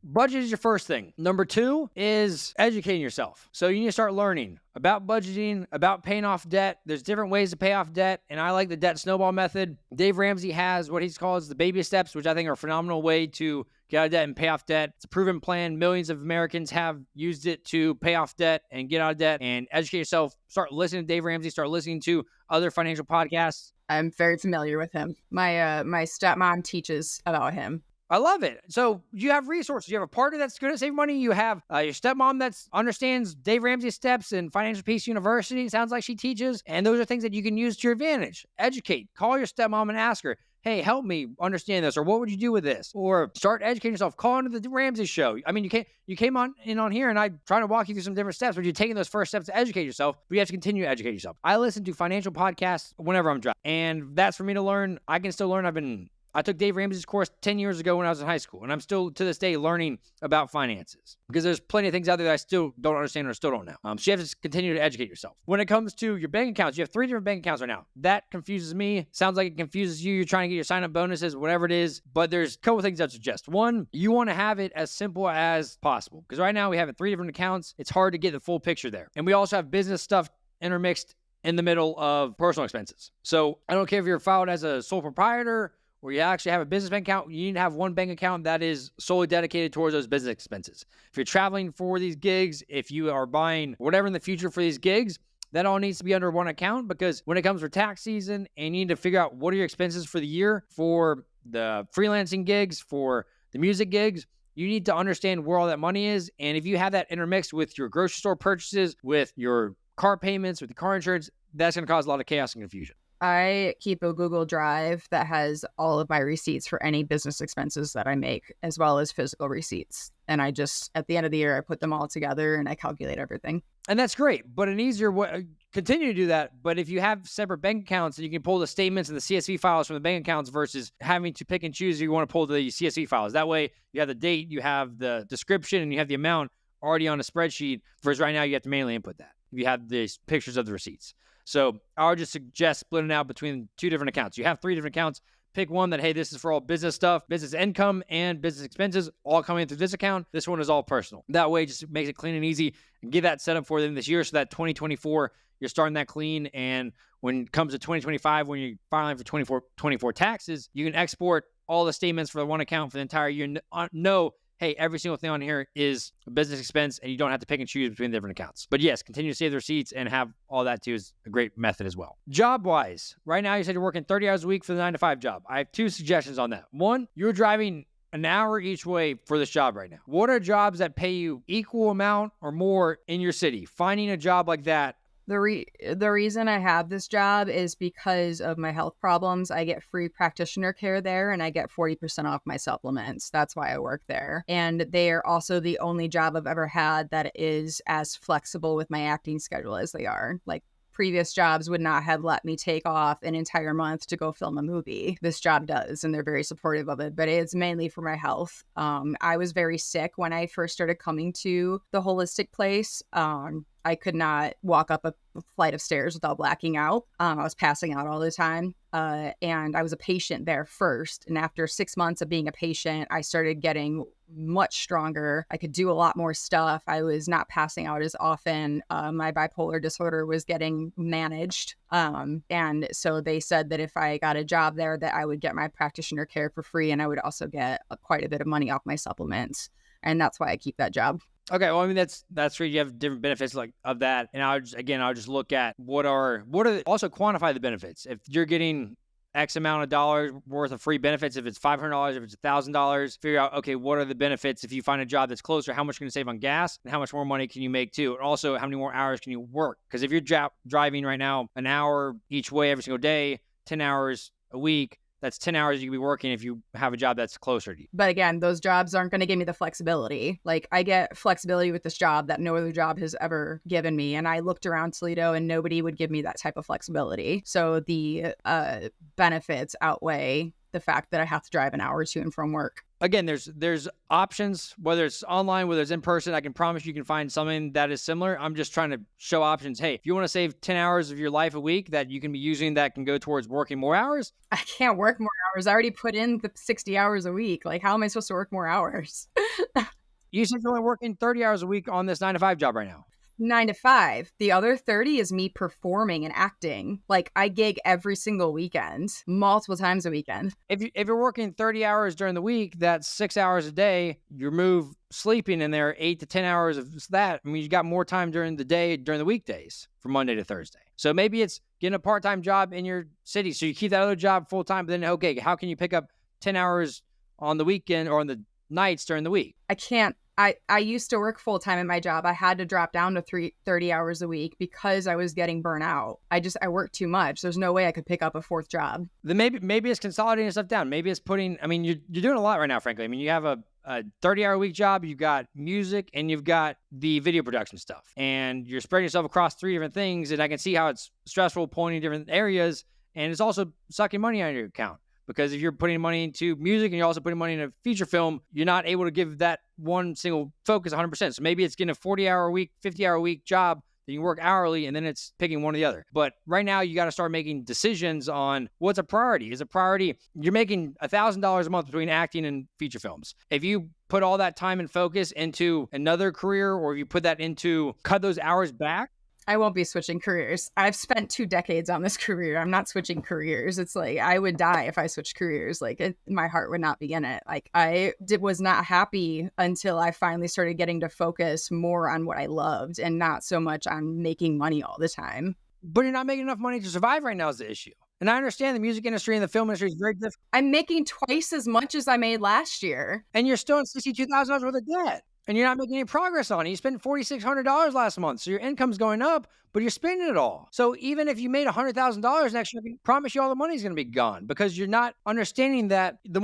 budget is your first thing. Number 2 is educating yourself. So you need to start learning about budgeting, about paying off debt. There's different ways to pay off debt, and I like the debt snowball method. Dave Ramsey has what he calls the baby steps, which I think are a phenomenal way to get out of debt and pay off debt. It's a proven plan. Millions of Americans have used it to pay off debt and get out of debt. And educate yourself. Start listening to Dave Ramsey. Start listening to other financial podcasts. I'm very familiar with him. My stepmom teaches about him. I love it. So you have resources. You have a partner that's good at saving money. You have your stepmom that understands Dave Ramsey's steps in Financial Peace University. It sounds like she teaches. And those are things that you can use to your advantage. Educate. Call your stepmom and ask her, hey, help me understand this, or what would you do with this? Or start educating yourself. Call into the Ramsey show. I mean, you came on here, and I'm trying to walk you through some different steps, but you're taking those first steps to educate yourself, but you have to continue to educate yourself. I listen to financial podcasts whenever I'm driving, and that's for me to learn. I can still learn. I took Dave Ramsey's course 10 years ago when I was in high school, and I'm still to this day learning about finances, because there's plenty of things out there that I still don't understand or still don't know. So you have to continue to educate yourself. When it comes to your bank accounts, you have 3 different bank accounts right now. That confuses me. Sounds like it confuses you. You're trying to get your sign-up bonuses, whatever it is, but there's a couple things I'd suggest. One, you want to have it as simple as possible, because right now we have it 3 different accounts. It's hard to get the full picture there. And we also have business stuff intermixed in the middle of personal expenses. So I don't care if you're filed as a sole proprietor or you actually have a business bank account, you need to have one bank account that is solely dedicated towards those business expenses. If you're traveling for these gigs, if you are buying whatever in the future for these gigs, that all needs to be under one account, because when it comes for tax season and you need to figure out what are your expenses for the year, for the freelancing gigs, for the music gigs, you need to understand where all that money is. And if you have that intermixed with your grocery store purchases, with your car payments, with the car insurance, that's going to cause a lot of chaos and confusion. I keep a Google Drive that has all of my receipts for any business expenses that I make, as well as physical receipts. And I just, at the end of the year, I put them all together and I calculate everything. And that's great, but an easier way, continue to do that. But if you have separate bank accounts, and you can pull the statements and the CSV files from the bank accounts versus having to pick and choose, you want to pull the CSV files. That way you have the date, you have the description, and you have the amount already on a spreadsheet versus right now you have to manually input that if you have these pictures of the receipts. So I would just suggest splitting it out between 2 different accounts. You have 3 different accounts. Pick one that, hey, this is for all business stuff, business income and business expenses, all coming through this account. This one is all personal. That way, it just makes it clean and easy, and get that set up for them this year so that 2024, you're starting that clean. And when it comes to 2025, when you're filing for 24 taxes, you can export all the statements for the one account for the entire year. Know, hey, every single thing on here is a business expense, and you don't have to pick and choose between the different accounts. But yes, continue to save the receipts and have all that too is a great method as well. Job-wise, right now you said you're working 30 hours a week for the 9-to-5 job. I have 2 suggestions on that. One, you're driving an hour each way for this job right now. What are jobs that pay you equal amount or more in your city? Finding a job like that. The reason I have this job is because of my health problems. I get free practitioner care there, and I get 40% off my supplements. That's why I work there. And they are also the only job I've ever had that is as flexible with my acting schedule as they are. Like, previous jobs would not have let me take off an entire month to go film a movie. This job does, and they're very supportive of it, but it's mainly for my health. I was very sick when I first started coming to the holistic place. I could not walk up a flight of stairs without blacking out. I was passing out all the time. And I was a patient there first. And after 6 months of being a patient, I started getting much stronger. I could do a lot more stuff. I was not passing out as often. My bipolar disorder was getting managed. And so they said that if I got a job there, that I would get my practitioner care for free. And I would also get quite a bit of money off my supplements. And that's why I keep that job. Okay, well, I mean that's great. You have different benefits like of that, and I'll just look at what are also quantify the benefits. If you're getting X amount of dollars worth of free benefits, if it's $500, if it's $1,000, figure out, okay, what are the benefits if you find a job that's closer? How much can you save on gas, and how much more money can you make too? And also, how many more hours can you work? Because if you're driving right now an hour each way every single day, 10 hours a week. That's 10 hours you could be working if you have a job that's closer to you. But again, those jobs aren't going to give me the flexibility. Like, I get flexibility with this job that no other job has ever given me. And I looked around Toledo and nobody would give me that type of flexibility. So the benefits outweigh the fact that I have to drive an hour to and from work. Again, there's options, whether it's online, whether it's in person. I can promise you can find something that is similar. I'm just trying to show options. Hey, if you want to save 10 hours of your life a week that you can be using that can go towards working more hours. I can't work more hours. I already put in the 60 hours a week. Like, how am I supposed to work more hours? You said you're only working 30 hours a week on this 9-to-5 job right now. 9 to 5. The other 30 is me performing and acting. Like, I gig every single weekend, multiple times a weekend. If you're working 30 hours during the week, that's 6 hours a day. You remove sleeping in there, 8 to 10 hours of that. I mean, you got more time during the day, during the weekdays from Monday to Thursday. So maybe it's getting a part-time job in your city. So you keep that other job full-time, but then, okay, how can you pick up 10 hours on the weekend or on the nights during the week? I can't. I used to work full-time at my job. I had to drop down to 30 hours a week because I was getting burnt out. I worked too much. There's no way I could pick up a fourth job. Then maybe it's consolidating stuff down. Maybe it's you're doing a lot right now, frankly. I mean, you have a 30-hour week job, you've got music, and you've got the video production stuff. And you're spreading yourself across 3 different things, and I can see how it's stressful pulling in different areas, and it's also sucking money out of your account. Because if you're putting money into music and you're also putting money into a feature film, you're not able to give that one single focus 100%. So maybe it's getting a 40-hour a week, 50-hour a week job that you work hourly, and then it's picking one or the other. But right now, you got to start making decisions on what's a priority. Is a priority, you're making $1,000 a month between acting and feature films. If you put all that time and focus into another career, or if you put that into cut those hours back, I won't be switching careers. I've spent 2 decades on this career. I'm not switching careers. It's like, I would die if I switched careers. Like, my heart would not be in it. Like, was not happy until I finally started getting to focus more on what I loved and not so much on making money all the time. But you're not making enough money to survive right now is the issue. And I understand the music industry and the film industry is very difficult. I'm making twice as much as I made last year. And you're still in $62,000 worth of debt. And you're not making any progress on it. You spent $4,600 last month. So your income's going up, but you're spending it all. So even if you made $100,000 next year, I can promise you all the money's going to be gone because you're not understanding that the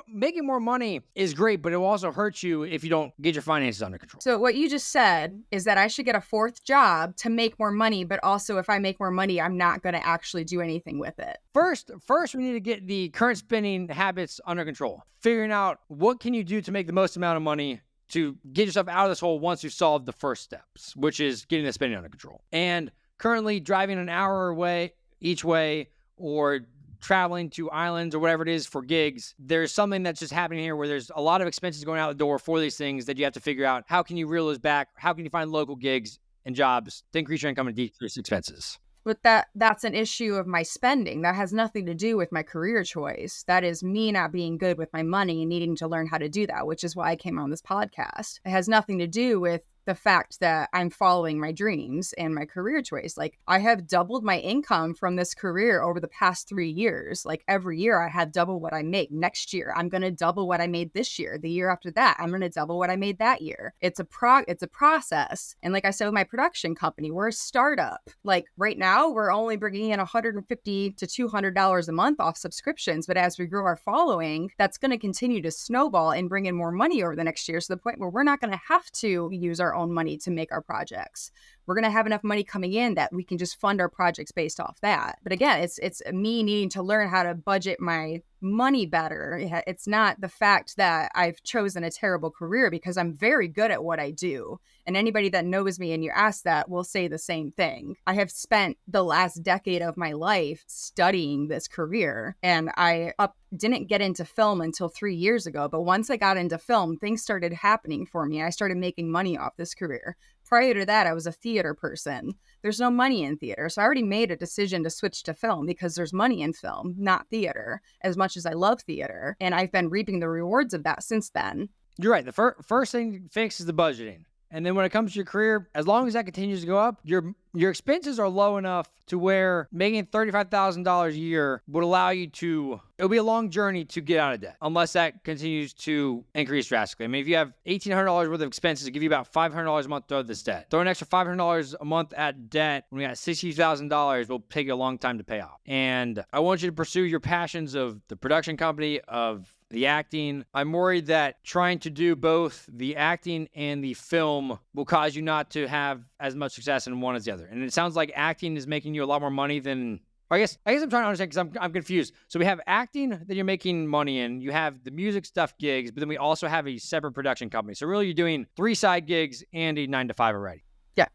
making more money is great, but it will also hurt you if you don't get your finances under control. So what you just said is that I should get a 4th job to make more money, but also if I make more money, I'm not going to actually do anything with it. First, we need to get the current spending habits under control. Figuring out what can you do to make the most amount of money to get yourself out of this hole once you've solved the first steps, which is getting the spending under control. And currently driving an hour away each way or traveling to islands or whatever it is for gigs, there's something that's just happening here where there's a lot of expenses going out the door for these things that you have to figure out. How can you reel those back? How can you find local gigs and jobs to increase your income and decrease expenses? But that's an issue of my spending. That has nothing to do with my career choice. That is me not being good with my money and needing to learn how to do that, which is why I came on this podcast. It has nothing to do with the fact that I'm following my dreams and my career choice. Like, I have doubled my income from this career over the past 3 years. Like, every year I have double what I make. Next year, I'm going to double what I made this year. The year after that, I'm going to double what I made that year. It's a process. And like I said with my production company, we're a startup. Like, right now, we're only bringing in $150 to $200 a month off subscriptions. But as we grow our following, that's going to continue to snowball and bring in more money over the next year, to the point where we're not going to have to use our own money to make our projects. We're going to have enough money coming in that we can just fund our projects based off that. But again, it's me needing to learn how to budget my money better. It's not the fact that I've chosen a terrible career, because I'm very good at what I do. And anybody that knows me and you ask that will say the same thing. I have spent the last decade of my life studying this career, and I didn't get into film until 3 years ago. But once I got into film, things started happening for me. I started making money off this career. Prior to that, I was a theater person. There's no money in theater. So I already made a decision to switch to film because there's money in film, not theater, as much as I love theater. And I've been reaping the rewards of that since then. You're right. The first thing to fix is the budgeting. And then when it comes to your career, as long as that continues to go up, your expenses are low enough to where making $35,000 a year would allow you to, it'll be a long journey to get out of debt, unless that continues to increase drastically. I mean, if you have $1,800 worth of expenses, it'll give you about $500 a month to this debt. Throw an extra $500 a month at debt when we got $60,000 will take you a long time to pay off. And I want you to pursue your passions of the production company, of the acting. I'm worried that trying to do both the acting and the film will cause you not to have as much success in one as the other. And it sounds like acting is making you a lot more money than, I guess I'm trying to understand, because I'm confused. So we have acting that you're making money in, you have the music stuff gigs, but then we also have a separate production company. So really you're doing 3 side gigs and a 9 to 5 already. Yeah.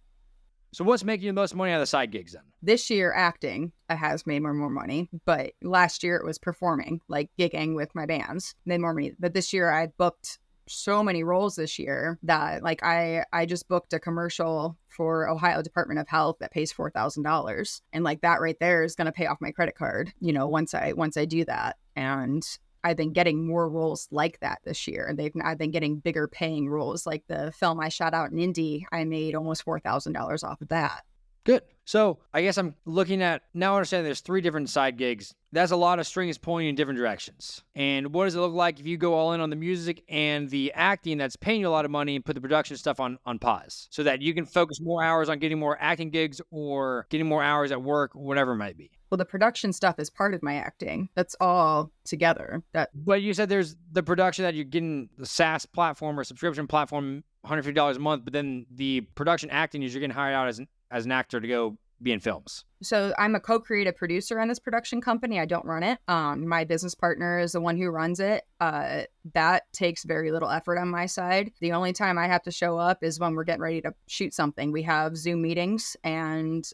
So what's making you the most money out of the side gigs then? This year, acting has made more money, but last year it was performing, like gigging with my bands, made more money. But this year I've booked so many roles this year that, like, I just booked a commercial for Ohio Department of Health that pays $4,000. And like that right there is going to pay off my credit card, once I do that. And I've been getting more roles like that this year. And I've been getting bigger paying roles. Like the film I shot out in Indy, I made almost $4,000 off of that. Good. So I guess I'm looking at, now I understand there's 3 different side gigs. That's a lot of strings pointing in different directions. And what does it look like if you go all in on the music and the acting that's paying you a lot of money and put the production stuff on pause, so that you can focus more hours on getting more acting gigs or getting more hours at work, whatever it might be? Well, the production stuff is part of my acting. That's all together. But you said there's the production that you're getting, the SaaS platform or subscription platform, $150 a month, but then the production acting is you're getting hired out as an actor to go be in films. So I'm a co-creative producer on this production company. I don't run it. My business partner is the one who runs it. That takes very little effort on my side. The only time I have to show up is when we're getting ready to shoot something. We have Zoom meetings and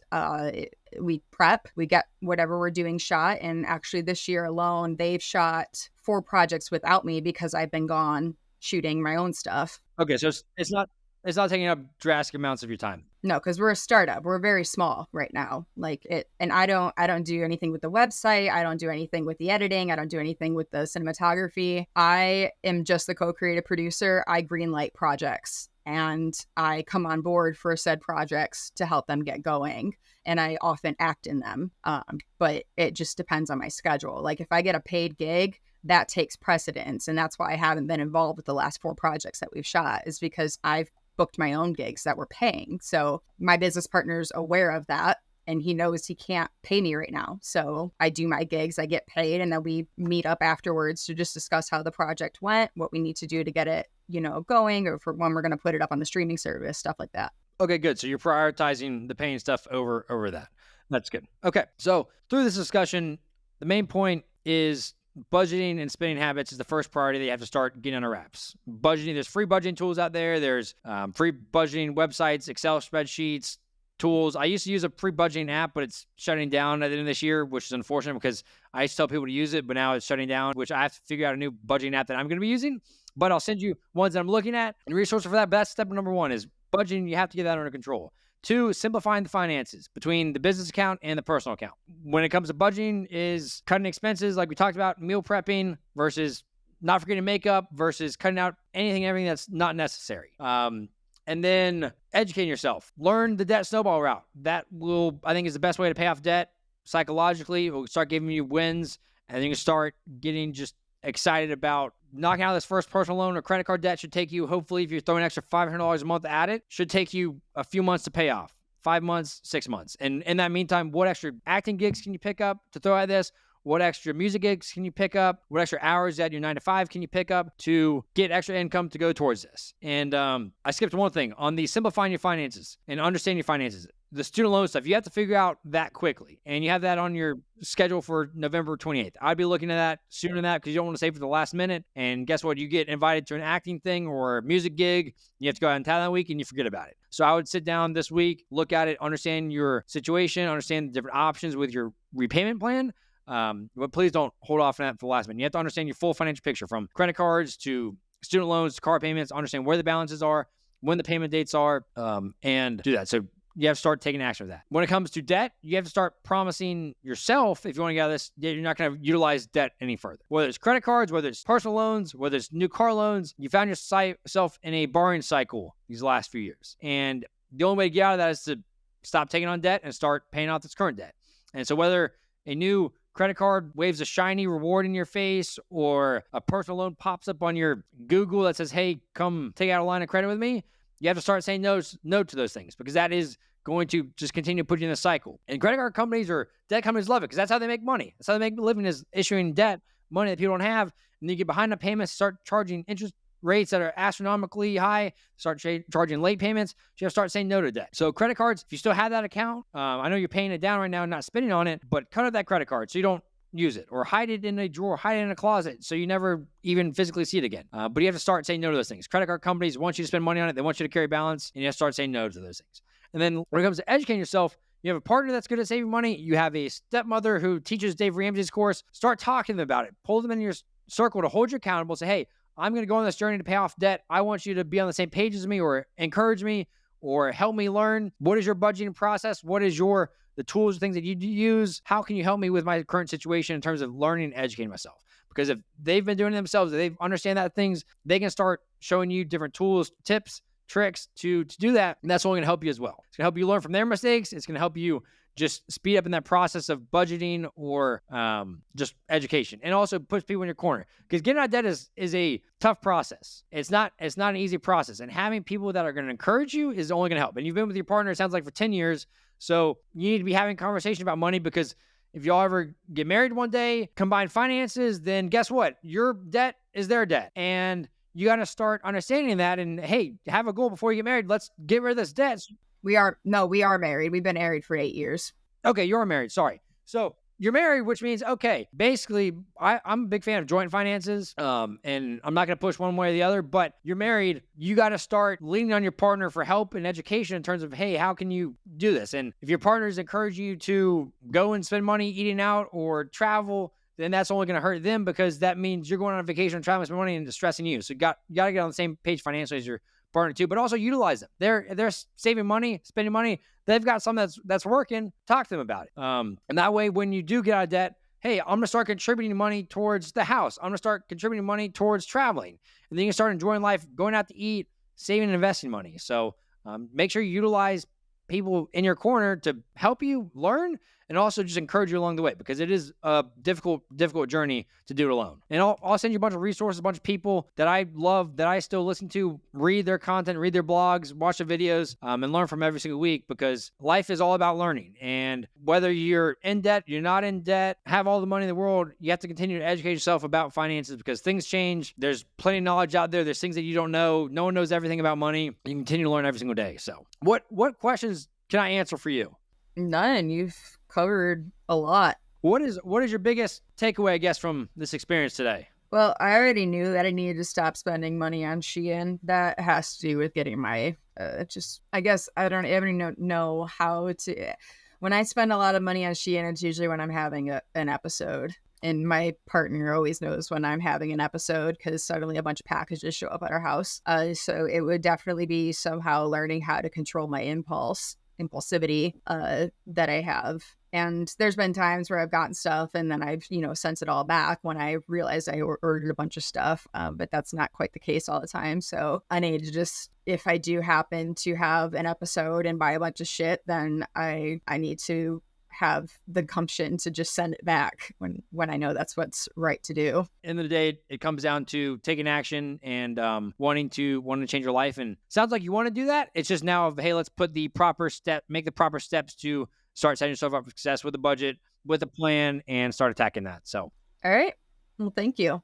we prep. We get whatever we're doing shot. And actually this year alone, they've shot 4 projects without me because I've been gone shooting my own stuff. Okay, so it's not taking up drastic amounts of your time. No, because we're a startup. We're very small right now. And I don't do anything with the website. I don't do anything with the editing. I don't do anything with the cinematography. I am just the co-creative producer. I greenlight projects and I come on board for said projects to help them get going. And I often act in them. But it just depends on my schedule. Like if I get a paid gig, that takes precedence. And that's why I haven't been involved with the last 4 projects that we've shot, is because I've booked my own gigs that were paying. So my business partner's aware of that and he knows he can't pay me right now. So I do my gigs, I get paid, and then we meet up afterwards to just discuss how the project went, what we need to do to get it, going, or for when we're going to put it up on the streaming service, stuff like that. Okay, good. So you're prioritizing the paying stuff over that. That's good. Okay. So through this discussion, the main point is budgeting and spending habits is the first priority that you have to start getting under wraps. Budgeting, there's free budgeting tools out there. There's free budgeting websites, Excel spreadsheets, tools. I used to use a free budgeting app, but it's shutting down at the end of this year, which is unfortunate because I used to tell people to use it, but now it's shutting down, which I have to figure out a new budgeting app that I'm going to be using. But I'll send you ones that I'm looking at and resources for that. But that's step number one is budgeting. You have to get that under control. 2, simplifying the finances between the business account and the personal account. When it comes to budgeting is cutting expenses, like we talked about, meal prepping versus not forgetting makeup versus cutting out anything, everything that's not necessary. And then educating yourself. Learn the debt snowball route. That will, I think, is the best way to pay off debt psychologically. It will start giving you wins, and then you can start getting just excited about knocking out this first personal loan or credit card debt. Should take you, hopefully, if you're throwing an extra $500 a month at it, should take you a few months to pay off. 5 months, 6 months. And in that meantime, what extra acting gigs can you pick up to throw at this? What extra music gigs can you pick up? What extra hours at your 9 to 5 can you pick up to get extra income to go towards this? And I skipped one thing on the simplifying your finances and understanding your finances. The student loan stuff, you have to figure out that quickly. And you have that on your schedule for November 28th. I'd be looking at that sooner than that because you don't want to save for the last minute. And guess what? You get invited to an acting thing or a music gig. You have to go out in town that week and you forget about it. So I would sit down this week, look at it, understand your situation, understand the different options with your repayment plan. But please don't hold off on that for the last minute. You have to understand your full financial picture from credit cards to student loans to car payments, understand where the balances are, when the payment dates are, and do that. So you have to start taking action with that. When it comes to debt, you have to start promising yourself, if you want to get out of this, you're not going to utilize debt any further. Whether it's credit cards, whether it's personal loans, whether it's new car loans, you found yourself in a borrowing cycle these last few years. And the only way to get out of that is to stop taking on debt and start paying off this current debt. And so whether a new credit card waves a shiny reward in your face or a personal loan pops up on your Google that says, hey, come take out a line of credit with me, you have to start saying no to those things because that is going to just continue to put you in a cycle. And credit card companies or debt companies love it because that's how they make money. That's how they make a living, is issuing debt, money that people don't have. And then you get behind on payments, start charging interest rates that are astronomically high, start charging late payments. So you have to start saying no to debt. So credit cards, if you still have that account, I know you're paying it down right now and not spending on it, but cut out that credit card so you don't use it, or hide it in a drawer, hide it in a closet so you never even physically see it again. But you have to start saying no to those things. Credit card companies want you to spend money on it. They want you to carry balance, and you have to start saying no to those things. And then when it comes to educating yourself, you have a partner that's good at saving money. You have a stepmother who teaches Dave Ramsey's course. Start talking to them about it. Pull them in your circle to hold you accountable. Say, hey, I'm going to go on this journey to pay off debt. I want you to be on the same page as me, or encourage me, or help me learn. What is your budgeting process? What is the tools, things that you use? How can you help me with my current situation in terms of learning and educating myself? Because if they've been doing it themselves, if they understand that things, they can start showing you different tools, tips, tricks to do that. And that's only going to help you as well. It's going to help you learn from their mistakes. It's going to help you just speed up in that process of budgeting or just education, and also push people in your corner, because getting out of debt is a tough process. It's not an easy process, and having people that are going to encourage you is only going to help. And you've been with your partner, it sounds like, for 10 years. So you need to be having conversation about money, because if y'all ever get married one day, combine finances, then guess what? Your debt is their debt. And you got to start understanding that, and hey, have a goal before you get married. Let's get rid of this debt. We are married. We've been married for 8 years. Okay, you're married. Sorry. So you're married, which means, okay, basically, I'm a big fan of joint finances, and I'm not going to push one way or the other, but you're married. You got to start leaning on your partner for help and education in terms of, hey, how can you do this? And if your partner's encouraging you to go and spend money eating out or travel, then that's only going to hurt them, because that means you're going on a vacation, traveling, spending money, and distressing you. So you got to get on the same page financially as your partner too, but also utilize them. They're saving money, spending money. They've got something that's working. Talk to them about it. And that way, when you do get out of debt, hey, I'm going to start contributing money towards the house. I'm going to start contributing money towards traveling. And then you can start enjoying life, going out to eat, saving and investing money. So make sure you utilize people in your corner to help you learn, and also just encourage you along the way, because it is a difficult journey to do it alone. And I'll send you a bunch of resources, a bunch of people that I love, that I still listen to, read their content, read their blogs, watch the videos, and learn from every single week, because life is all about learning. And whether you're in debt, you're not in debt, have all the money in the world, you have to continue to educate yourself about finances, because things change. There's plenty of knowledge out there. There's things that you don't know. No one knows everything about money. You can continue to learn every single day. So what questions can I answer for you? None. You've covered a lot. What is your biggest takeaway, I guess, from this experience today? Well, I already knew that I needed to stop spending money on Shein. That has to do with getting my just I guess I don't even know how to when I spend a lot of money on Shein, it's usually when I'm having an episode. And my partner always knows when I'm having an episode because suddenly a bunch of packages show up at our house. So it would definitely be somehow learning how to control my impulsivity that I have. And there's been times where I've gotten stuff and then I've, sent it all back when I realized I ordered a bunch of stuff. But that's not quite the case all the time. So I need to just, if I do happen to have an episode and buy a bunch of shit, then I need to have the gumption to just send it back when I know that's what's right to do. End of the day, it comes down to taking action and wanting to change your life. And sounds like you want to do that. It's just now of, hey, let's put the proper make the proper steps to start setting yourself up for success with a budget, with a plan, and start attacking that. So, All right. Well, thank you.